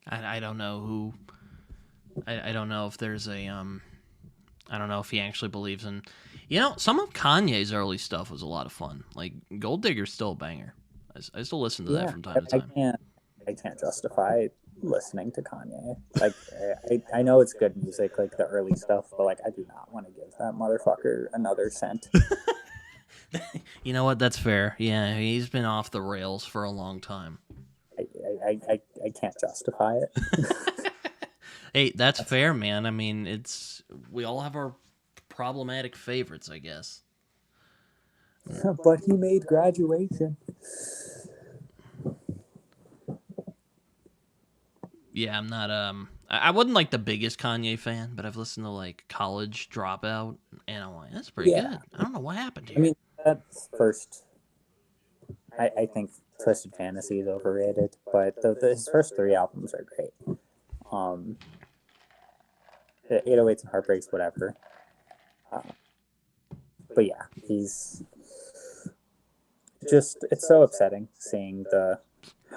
I don't know who. I don't know if there's a I don't know if he actually believes in. You know, some of Kanye's early stuff was a lot of fun. Like Gold Digger's still a banger. I still listen to that from time to time. I can't justify listening to Kanye. Like I know it's good music, like the early stuff, but like I do not want to give that motherfucker another cent. You know what? That's fair. Yeah, he's been off the rails for a long time. I can't justify it. Hey, that's fair, man. I mean, we all have our problematic favorites, I guess. But he made Graduation. Yeah, I'm not I wasn't like the biggest Kanye fan, but I've listened to like College Dropout, and I'm like, that's pretty good. I don't know what happened here. I mean, that's first. I think Twisted Fantasy is overrated, but his first 3 albums are great. 808s and Heartbreaks, whatever. But yeah, he's just, it's so upsetting seeing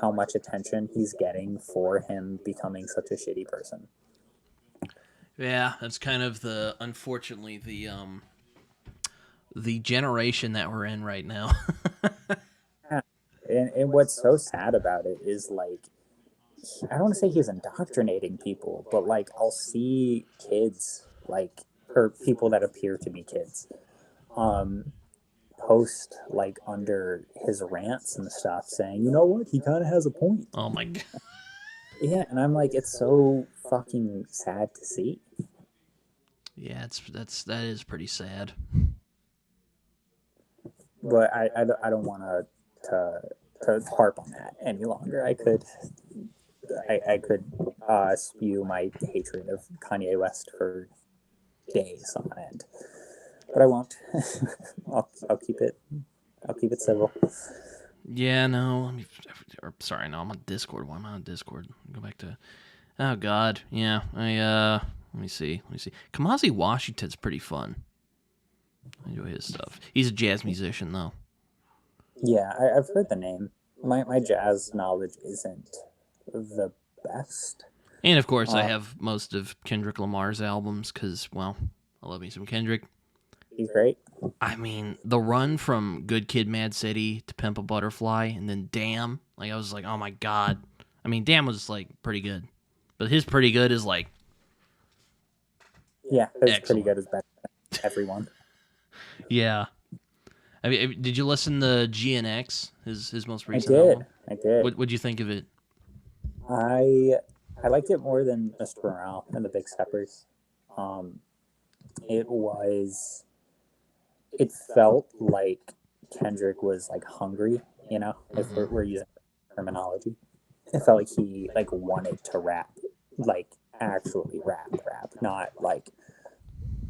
how much attention he's getting for him becoming such a shitty person. Yeah, that's kind of unfortunately the generation that we're in right now. And what's so sad about it is, like, I don't want to say he's indoctrinating people, but like I'll see kids, like, or people that appear to be kids, post like under his rants and stuff saying, you know what, he kind of has a point. Oh my god. Yeah, and I'm like, it's so fucking sad to see. Yeah, that is pretty sad. But I don't want to harp on that any longer. I could spew my hatred of Kanye West for days on end, but I won't. I'll keep it civil. Yeah, no. Sorry, no. I'm on Discord. Why am I on Discord? Go back to. Oh God, yeah. Let me see. Kamasi Washington's pretty fun. I enjoy his stuff. He's a jazz musician, though. Yeah, I've heard the name. My jazz knowledge isn't the best. And of course, I have most of Kendrick Lamar's albums because, well, I love me some Kendrick. He's great. I mean, the run from Good Kid, Mad City to Pimp a Butterfly, and then Damn. Like, I was like, oh my god. I mean, Damn was like pretty good, but his pretty good is like. Yeah, his pretty good is better than everyone. Yeah. I mean, did you listen to GNX, his most recent album? I did. What'd you think of it? I liked it more than Mr. Morale and the Big Steppers. It felt like Kendrick was like hungry, you know, if we're using terminology. It felt like he like wanted to rap, like actually rap, not like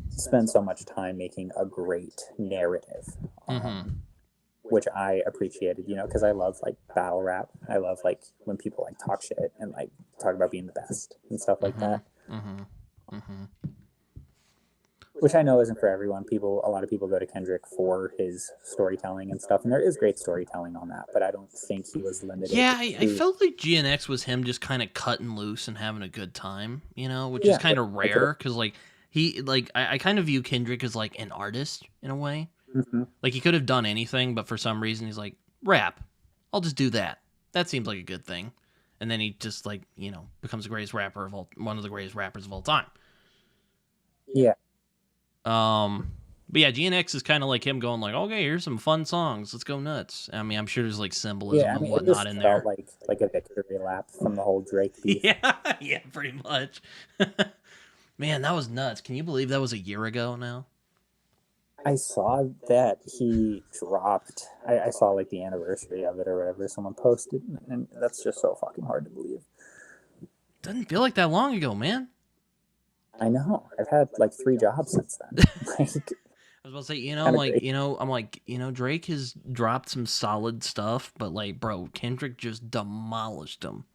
spend so much time making a great narrative, which I appreciated, you know, because I love like battle rap. I love like when people like talk shit and like talk about being the best and stuff like that. Which I know isn't for everyone. A lot of people go to Kendrick for his storytelling and stuff, and there is great storytelling on that, but I don't think he was limited. Yeah, I felt like GNX was him just kind of cutting loose and having a good time, you know, which is kind of rare because like I kind of view Kendrick as like an artist in a way. Like he could have done anything, but for some reason he's like, rap, I'll just do that. That seems like a good thing, and then he just like, you know, becomes the greatest rapper one of the greatest rappers of all time. Yeah. But yeah, GNX is kind of like him going like, okay, here's some fun songs, let's go nuts. I mean, I'm sure there's like symbolism and whatnot in there. Like a victory lap from the whole Drake beef. Yeah, pretty much. Man, that was nuts. Can you believe that was a year ago now? I saw that he dropped. I saw like the anniversary of it or whatever someone posted, and that's just so fucking hard to believe. Doesn't feel like that long ago, man. I know. I've had like 3 jobs since then. Like, I was about to say, you know, kinda like, great. you know, I'm like, you know, Drake has dropped some solid stuff, but like, bro, Kendrick just demolished him.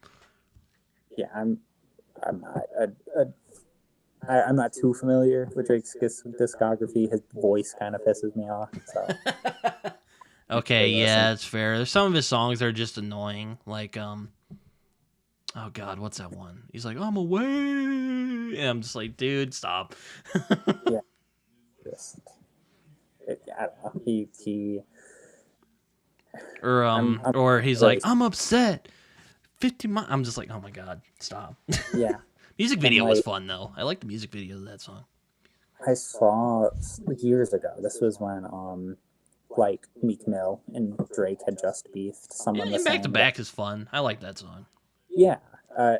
Yeah, I'm not. I'm not too familiar with Drake's discography. His voice kind of pisses me off. So Okay, really yeah, listen. that's fair. There's some of his songs that are just annoying. Like, oh god, what's that one? He's like, I'm away. And I'm just like, dude, stop. Yeah, just I don't know. He. I'm Or he's really, like, I'm upset. 50 miles. I'm just like, oh my god, stop. yeah. Music And video was like fun though. I like the music video of that song. I saw years ago. This was when like Meek Mill and Drake had just beefed. Yeah, Someone was and Back to saying that Back is fun. I like that song. yeah.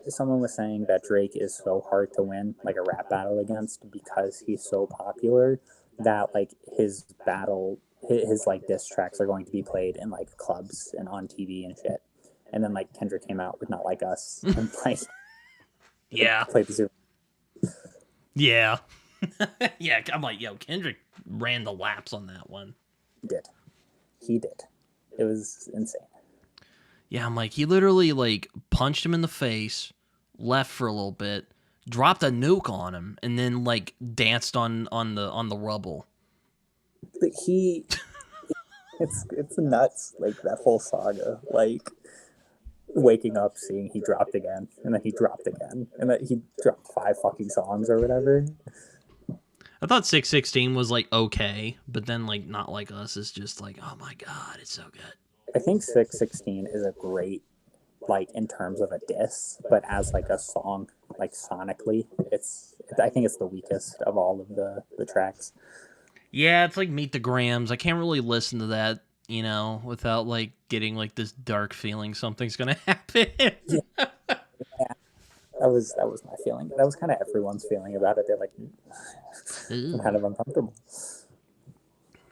Someone was saying that Drake is so hard to win, like a rap battle against, because he's so popular that like his battle, his like diss tracks are going to be played in like clubs and on TV and shit. And then like Kendrick came out with Not Like Us and like Yeah. played the Super. Yeah. Yeah, I'm like, yo, Kendrick ran the laps on that one. He did. It was insane. Yeah, I'm like, he literally like punched him in the face, left for a little bit, dropped a nuke on him, and then like danced on the rubble. But it's nuts. Like that whole saga. Like waking up, seeing he dropped again, and then he dropped again, and then he dropped 5 fucking songs or whatever. I thought 616 was like okay, but then like Not Like Us is just like, oh my god, it's so good. I think 616 is a great, like in terms of a diss, but as like a song, like sonically, I think it's the weakest of all of the tracks. Yeah, it's like Meet the Grams. I can't really listen to that, you know, without like getting like this dark feeling something's gonna happen. Yeah. That was my feeling. That was kind of everyone's feeling about it. They're like, I'm kind of uncomfortable.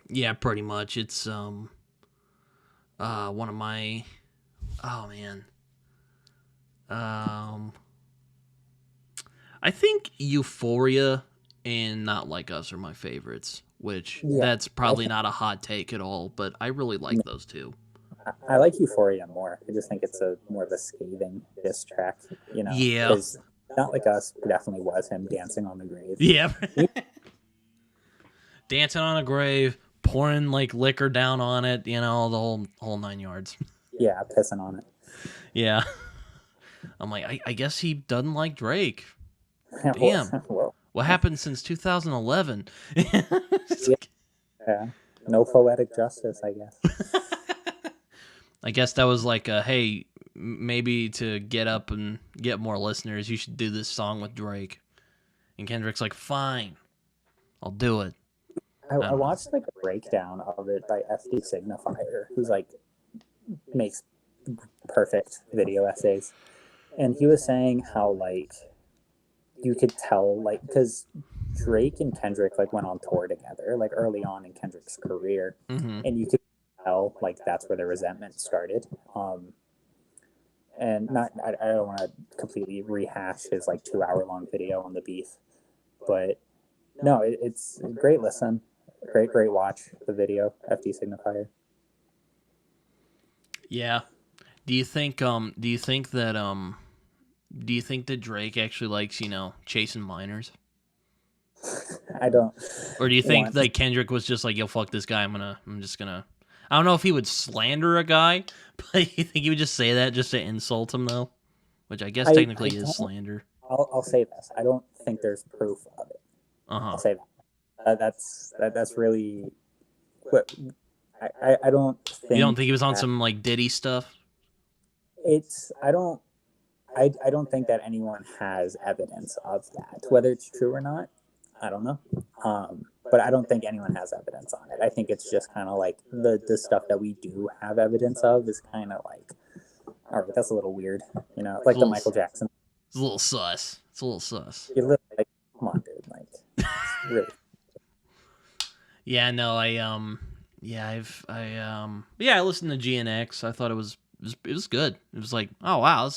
Yeah, pretty much. It's one of my I think Euphoria and Not Like Us are my favorites, which Yeah, that's probably not a hot take at all, but I really like those two. I like Euphoria more. I just think it's a more of a scathing diss track, you know, Yeah. because Not Like Us definitely was him dancing on the grave. Yeah. Dancing on a grave, pouring like liquor down on it, you know, the whole 9 yards. Yeah, pissing on it. Yeah. I'm like, I guess he doesn't like Drake. Damn. Well, What happened since 2011? yeah, no poetic justice, I guess. I guess that was like, hey, maybe to get up and get more listeners, you should do this song with Drake. And Kendrick's like, fine, I'll do it. I watched like a breakdown of it by FD Signifier, who's like makes perfect video essays, and he was saying how like you could tell like because Drake and Kendrick like went on tour together like early on in Kendrick's career, and you could tell like that's where the resentment started. And not I don't want to completely rehash his like 2 hour long video on the beef, but no, it's a great listen. Great watch the video, FD Signifier. Yeah. Do you think that Drake actually likes, you know, chasing minors? I don't. Or do you think like Kendrick was just like, yo, fuck this guy, I'm just gonna I don't know if he would slander a guy, but you think he would just say that just to insult him though? Which I guess technically is slander. I'll say this. I don't think there's proof of it. I'll say that. That's really what I don't think. You don't think he was on some like Diddy stuff? I don't think that anyone has evidence of that. Whether it's true or not, I don't know. But I don't think anyone has evidence on it. I think it's just kind of like the stuff that we do have evidence of is kind of like, all right, that's a little weird, you know, like the Michael Jackson. It's a little sus. You're literally like, come on, dude, like really. Yeah, no, I listened to GNX. I thought it was good. It was like, oh wow,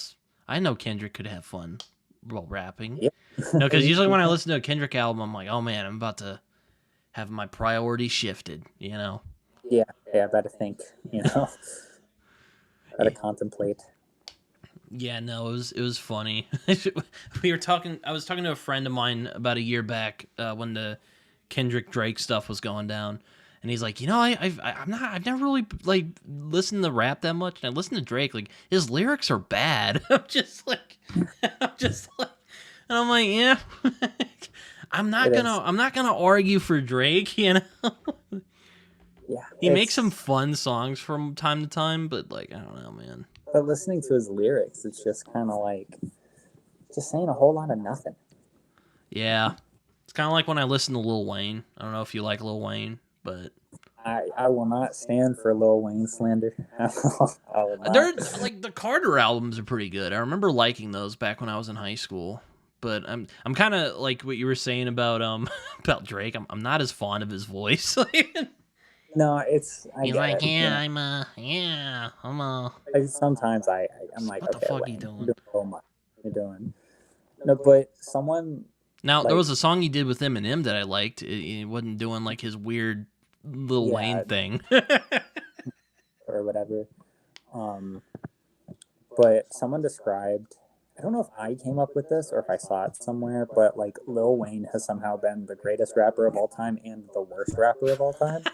I know Kendrick could have fun while rapping. Yep. No, because usually when I listen to a Kendrick album, I'm like, oh man, I'm about to have my priorities shifted. You know? Yeah, I better think. Gotta contemplate. Yeah, no, it was funny. We were talking. I was talking to a friend of mine about a year back when the Kendrick Drake stuff was going down, and he's like, I've never really like listened to rap that much, and I listen to Drake, like his lyrics are bad. I'm just like, and I'm like, yeah, I'm not gonna argue for Drake, you know. Yeah, He makes some fun songs from time to time, but like, I don't know, man. But listening to his lyrics, it's just kind of like just saying a whole lot of nothing. Yeah. It's kind of like when I listen to Lil Wayne. I don't know if you like Lil Wayne, but I will not stand for Lil Wayne slander. I will not. they're like the Carter albums are pretty good. I remember liking those back when I was in high school. But I'm kind of like what you were saying about about Drake. I'm not as fond of his voice. No, it's. He's like, yeah, Sometimes I'm like, what the okay, fuck Wayne, you doing? you're doing so much. You're doing. No, but someone. Now there was a song he did with Eminem that I liked. He wasn't doing like his weird Lil Wayne thing, or whatever. But someone described. I don't know if I came up with this or if I saw it somewhere, but like Lil Wayne has somehow been the greatest rapper of all time and the worst rapper of all time.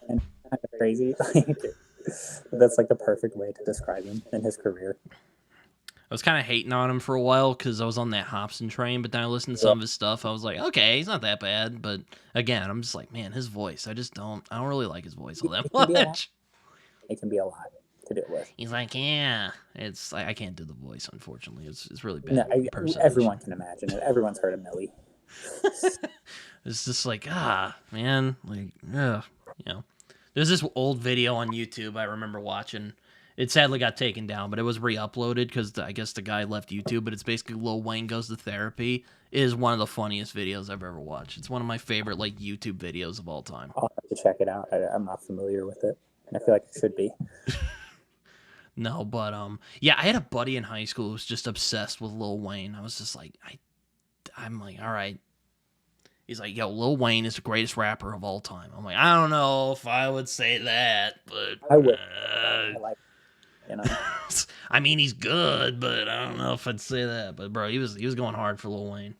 And kind of crazy. That's like the perfect way to describe him in his career. I was kind of hating on him for a while because I was on that Hobson train, but then I listened to some of his stuff. I was like, okay, he's not that bad. But again, I'm just like, man, his voice. I don't really like his voice all that much. It can be a lot to deal with. He's like, yeah, I can't do the voice, unfortunately. It's really bad. No, everyone can imagine it. Everyone's heard of Millie. It's just like, man, like, There's this old video on YouTube I remember watching. It sadly got taken down, but it was re-uploaded because I guess the guy left YouTube. But it's basically Lil Wayne Goes to Therapy. It is one of the funniest videos I've ever watched. It's one of my favorite like YouTube videos of all time. I'll have to check it out. I'm not familiar with it, and I feel like I should be. No, but yeah, I had a buddy in high school who was just obsessed with Lil Wayne. I was just like, I'm like, all right. He's like, yo, Lil Wayne is the greatest rapper of all time. I'm like, I don't know if I would say that, but I would. I mean, he's good, but I don't know if I'd say that. But bro, he was going hard for Lil Wayne.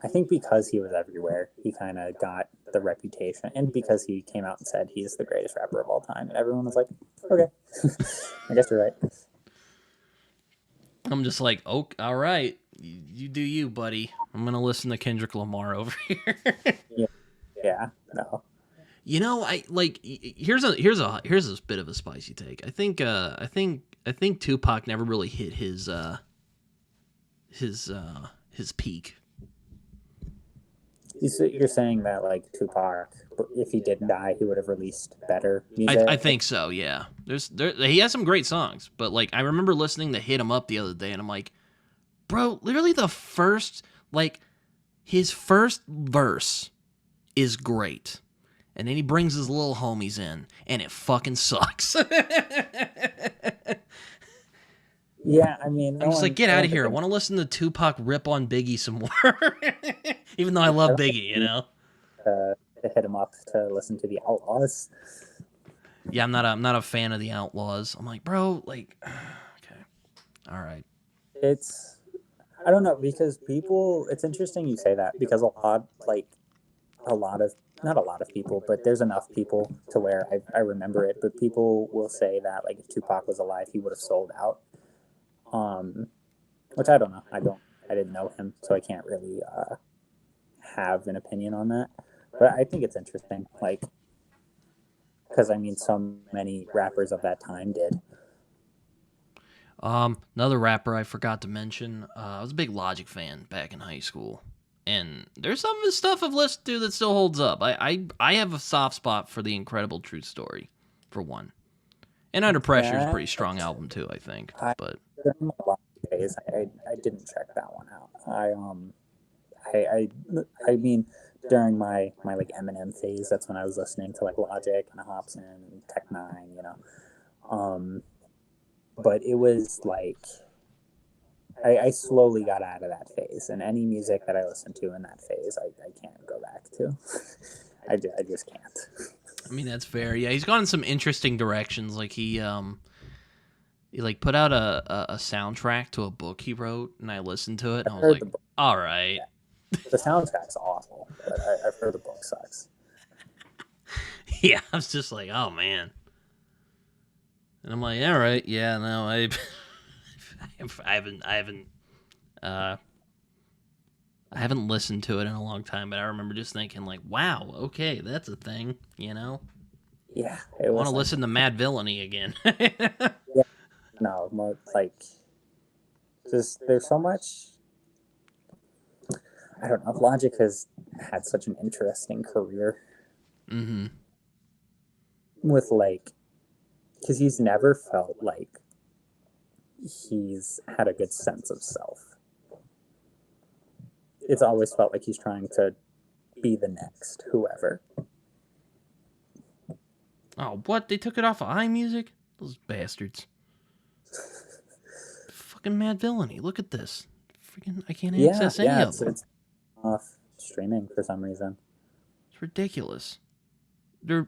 I think because he was everywhere, he kind of got the reputation, and because he came out and said he's the greatest rapper of all time, and everyone was like, okay, I guess you're right. I'm just like, oh, all right, you do you, buddy. I'm gonna listen to Kendrick Lamar over here. Yeah, no. You know, I like here's a bit of a spicy take. I think Tupac never really hit his peak. You're saying that like Tupac, if he didn't die, he would have released better music? I think so. Yeah, he has some great songs, but like I remember listening to "Hit 'Em Up" the other day, and I'm like, bro, literally his first verse is great. And then he brings his little homies in, and it fucking sucks. Yeah, I mean... I'm just like, get out of here. I want to listen to Tupac rip on Biggie some more. Even though I love Biggie, you know? To hit him up to listen to the Outlaws. Yeah, I'm not a fan of the Outlaws. I'm like, bro, like... Okay. All right. I don't know, because people... It's interesting you say that, because not a lot of people, but there's enough people to where I remember it. But people will say that like if Tupac was alive, he would have sold out. Which I don't know. I didn't know him, so I can't really have an opinion on that. But I think it's interesting, like, because I mean, so many rappers of that time did. Another rapper I forgot to mention. I was a big Logic fan back in high school. And there's some of his stuff I've listened to that still holds up. I have a soft spot for The Incredible True Story, for one. And Under Pressure is a pretty strong album too, I think. But I didn't check that one out. I mean, during my like Eminem phase. That's when I was listening to like Logic and Hobson and Tech Nine, you know. But it was like I slowly got out of that phase, and any music that I listened to in that phase, I can't go back to. I just can't. I mean, that's fair. Yeah, he's gone in some interesting directions. Like he like put out a soundtrack to a book he wrote, and I listened to it, and I was like, all right. Yeah. The soundtrack's awful, but I've heard the book sucks. Yeah, I was just like, oh man. And I'm like, all right, yeah, no, I haven't listened to it in a long time, but I remember just thinking like, wow, okay, that's a thing, you know? Yeah. I want to listen to Madvillainy again. Yeah. No, more like just there's so much. I don't know. Logic has had such an interesting career. Mm-hmm. With like, because he's never felt like he's had a good sense of self. It's always felt like he's trying to be the next whoever. Oh, what? They took it off of iMusic? Those bastards. Fucking Madvillainy. Look at this. Freaking, I can't access any of them. It's off streaming for some reason. It's ridiculous. They're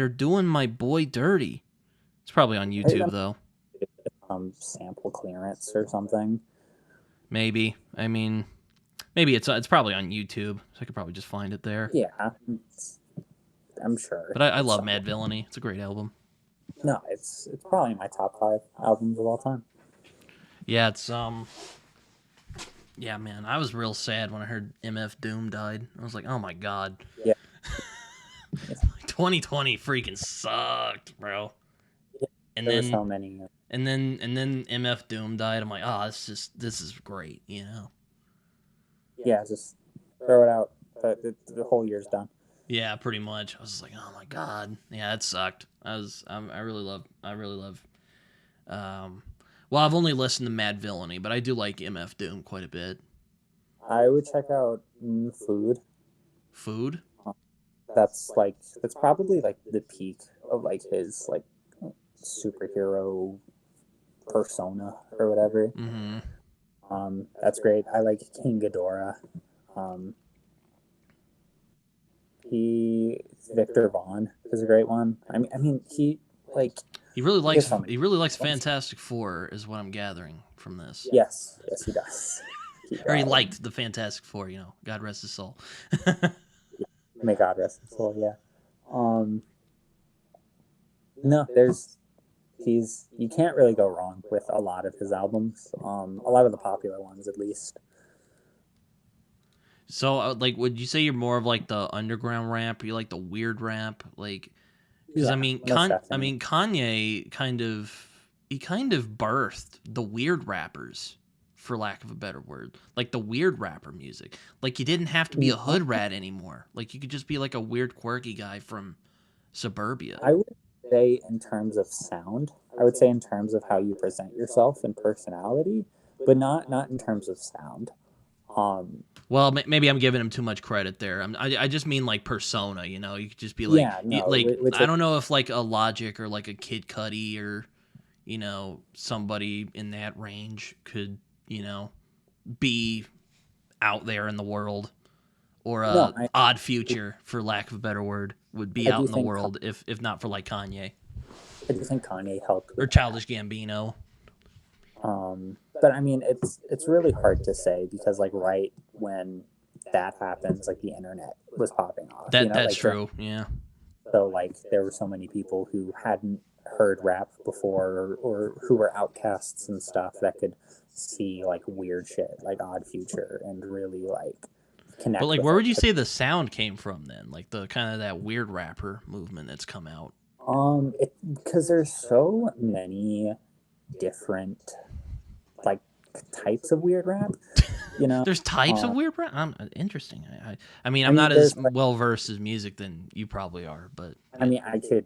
doing my boy dirty. It's probably on YouTube though. Sample clearance or something. Maybe. I mean, maybe it's probably on YouTube, so I could probably just find it there. Yeah, I'm sure. But I love Madvillainy. It's a great album. No, it's probably my top 5 albums of all time. Yeah, it's yeah, man. I was real sad when I heard MF Doom died. I was like, oh my god. Yeah. 2020 freaking sucked, bro. Yeah, and there then were so many. And then MF Doom died. I'm like, oh, this is great, you know. Yeah, just throw it out. The whole year's done. Yeah, pretty much. I was like, oh my god, yeah, it sucked. I really love. Well, I've only listened to Madvillainy, but I do like MF Doom quite a bit. I would check out Food. Food? That's probably like the peak of like his like superhero persona or whatever. Mm-hmm. That's great. I like King Ghidorah. Victor Vaughn is a great one. I mean he really likes Fantastic Four, is what I'm gathering from this. Yes, he does. Or he liked the Fantastic Four, you know. God rest his soul. May God rest his soul. Yeah. No, you can't really go wrong with a lot of his albums. A lot of the popular ones, at least. So, like, would you say you're more of like the underground rap, or you like the weird rap, like? Because Yeah, I mean, Kanye kind of birthed the weird rappers, for lack of a better word, like the weird rapper music. Like, you didn't have to be a hood rat anymore. Like, you could just be like a weird, quirky guy from suburbia. I would say in terms of sound. I would say in terms of how you present yourself and personality, but not in terms of sound. Well, maybe I'm giving him too much credit there. I just mean like persona, you know. You could just be like, I don't know if like a Logic or like a Kid Cudi or, you know, somebody in that range could, you know, be out there in the world, or Odd Future, for lack of a better word, would be out in the world if not for like Kanye. I do think Kanye helped. Or Childish Gambino. But I mean, it's really hard to say because like right when that happens, like the internet was popping off. That's like, true. Yeah. So like there were so many people who hadn't heard rap before or who were outcasts and stuff that could see like weird shit like Odd Future and really like connect. But like, where would you say the sound came from then? Like the kind of that weird rapper movement that's come out. Because there's so many different like types of weird rap, you know. There's types of weird rap. Interesting. I mean, I'm not as well versed as music than you probably are, but I mean, I could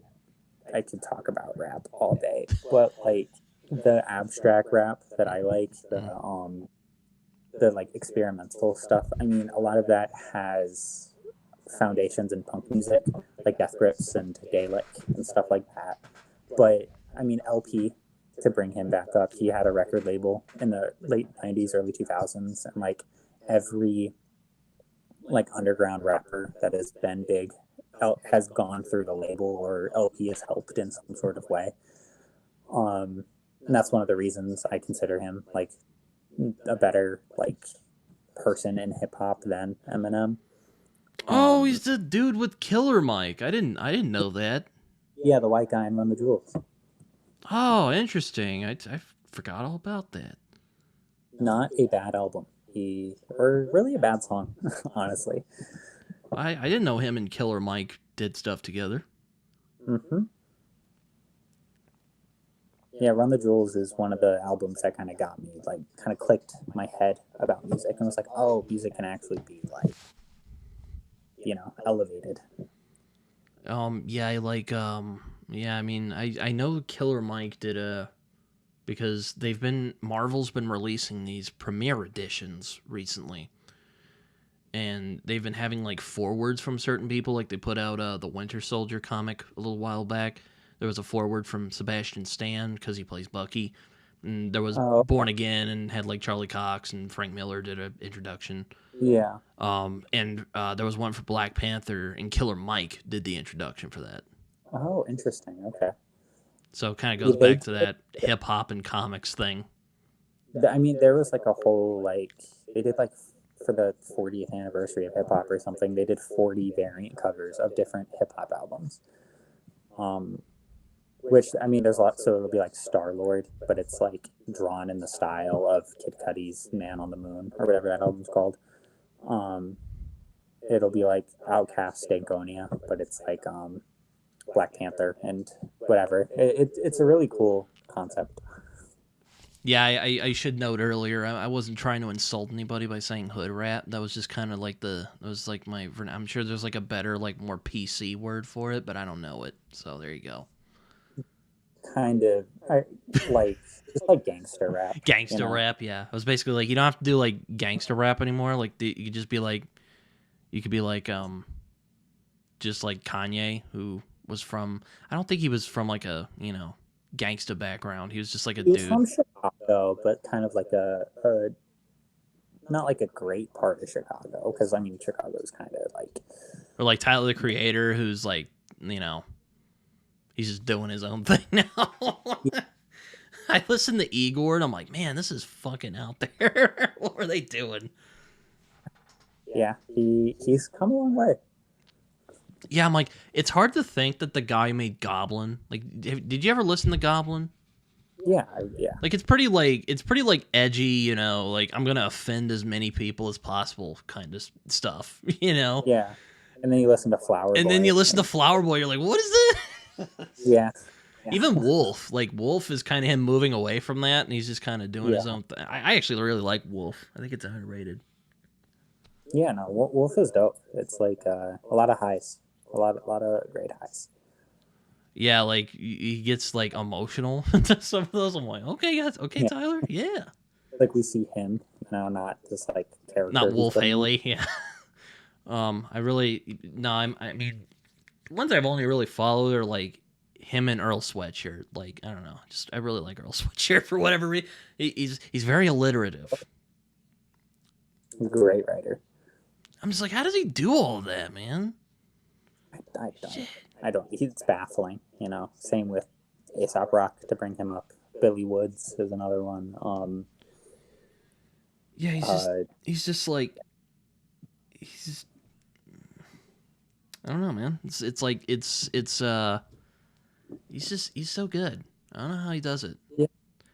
talk about rap all day, but like the abstract rap that I like, the like experimental stuff. I mean, a lot of that has foundations in punk music, like Death Grips and Gaelic and stuff like that. But I mean, LP, to bring him back up, he had a record label in the late 90s, early 2000s, and like every like underground rapper that has been big has gone through the label, or LP has helped in some sort of way. And that's one of the reasons I consider him like a better like person in hip hop than Eminem. Oh, he's the dude with Killer Mike. I didn't know that. Yeah, the white guy in Run the Jewels. Oh, interesting. I forgot all about that. Not a bad album. Or really a bad song, honestly. I didn't know him and Killer Mike did stuff together. Mm-hmm. Yeah, Run the Jewels is one of the albums that kind of got me, like, kind of clicked my head about music. And was like, oh, music can actually be, like, you know, elevated. Yeah, I like, yeah, I mean, I know Killer Mike did because Marvel's been releasing these premiere editions recently. And they've been having, like, forewords from certain people. Like, they put out the Winter Soldier comic a little while back. There was a foreword from Sebastian Stan, because he plays Bucky. And there was Born Again, and had, like, Charlie Cox and Frank Miller did an introduction. Yeah. And there was one for Black Panther, and Killer Mike did the introduction for that. Oh, interesting. Okay. So it kind of goes back to that hip-hop and comics thing. I mean, there was, like, a whole, like, they did, like, for the 40th anniversary of hip hop or something, they did 40 variant covers of different hip hop albums. Which, I mean, there's a lot, so it'll be like Star-Lord, but it's like drawn in the style of Kid Cudi's Man on the Moon, or whatever that album's called. It'll be like Outkast Stankonia, but it's like Black Panther and whatever. It's a really cool concept. Yeah, I should note earlier, I wasn't trying to insult anybody by saying hood rat. That was just kind of like I'm sure there's like a better, like more PC word for it, but I don't know it. So there you go. Kind of, just like gangster rap. Gangster rap, yeah. I was basically like, you don't have to do like gangster rap anymore. Like you could just be like, just like Kanye, who was from, I don't think he was from like a, gangsta background. He was just like a dude. He's from Chicago, but kind of like a not like a great part of Chicago, because I mean Chicago is kind of like, or like Tyler the Creator, who's like, he's just doing his own thing now. I listened to Igor and I'm like, man, this is fucking out there. What were they doing? Yeah, he's come a long way. Yeah, I'm like, it's hard to think that the guy made Goblin. Like, did you ever listen to Goblin? Yeah. Like, it's pretty edgy, like, I'm gonna offend as many people as possible kind of stuff, Yeah. And then you listen to Flower Boy. And then you listen to Flower Boy, you're like, what is this? Yeah. Even Wolf. Like, Wolf is kind of him moving away from that, and he's just kind of doing his own thing. I actually really like Wolf. I think it's underrated. Yeah, no, Wolf is dope. It's like a lot of highs. A lot of great highs. Yeah, like he gets like emotional to some of those. I'm like, okay, guys, yeah. Tyler, yeah. Like we see him, not just like character. Not Wolf Haley, yeah. I mean, ones I've only really followed are like him and Earl Sweatshirt. Like, I don't know, I really like Earl Sweatshirt for whatever reason. He's very alliterative. Great writer. I'm just like, how does he do all of that, man? I don't. It's baffling, Same with A$AP Rock, to bring him up. Billy Woods is another one. Yeah, he's just I don't know, man. He's so good. I don't know how he does it. Yeah.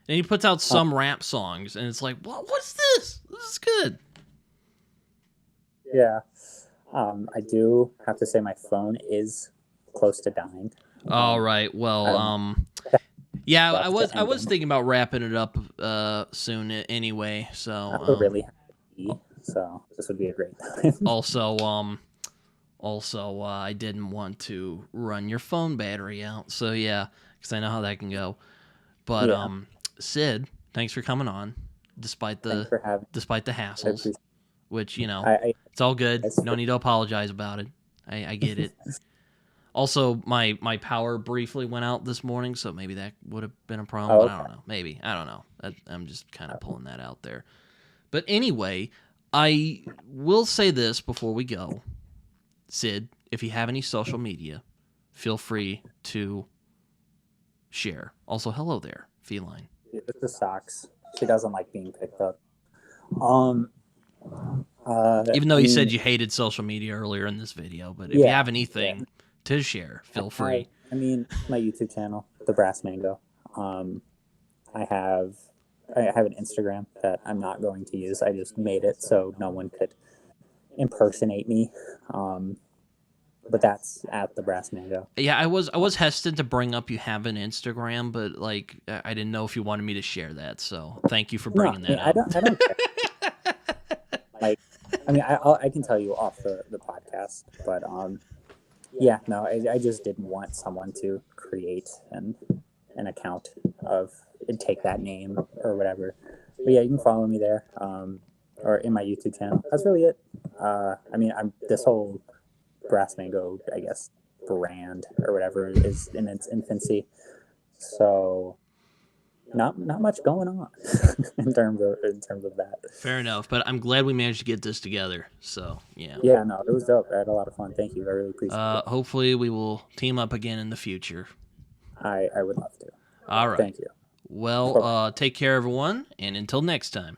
And he puts out some rap songs, and it's like, what's this? This is good. Yeah. I do have to say my phone is close to dying. All right. Well, yeah, I was thinking about wrapping it up soon anyway. So really happy. So this would be a great time. Also, I didn't want to run your phone battery out. So yeah, because I know how that can go. But Sid, thanks for coming on, despite the hassles. Which, it's all good. No need to apologize about it. I get it. Also, my power briefly went out this morning, so maybe that would have been a problem. Oh, But I don't know. Maybe. I don't know. I'm just kind of pulling that out there. But anyway, I will say this before we go. Sid, if you have any social media, feel free to share. Also, hello there, Feline. It's the socks. She doesn't like being picked up. Um, Even though you said you hated social media earlier in this video, but if you have anything to share, feel free. My YouTube channel, TheBrassMango. I have an Instagram that I'm not going to use. I just made it so no one could impersonate me. But that's at TheBrassMango. Yeah, I was hesitant to bring up you have an Instagram, but like I didn't know if you wanted me to share that. So thank you for bringing that up. I don't care. I can tell you off the podcast, but I just didn't want someone to create an account of and take that name or whatever. But yeah, you can follow me there, or in my YouTube channel. That's really it. I'm this whole TheBrassMango, I guess, brand or whatever is in its infancy, so not much going on in terms of that. Fair enough, but I'm glad we managed to get this together. So yeah. Yeah, no, it was dope. I had a lot of fun. Thank you. I really appreciate it. Hopefully we will team up again in the future. I would love to. All right. Thank you. Well, take care, everyone, and until next time.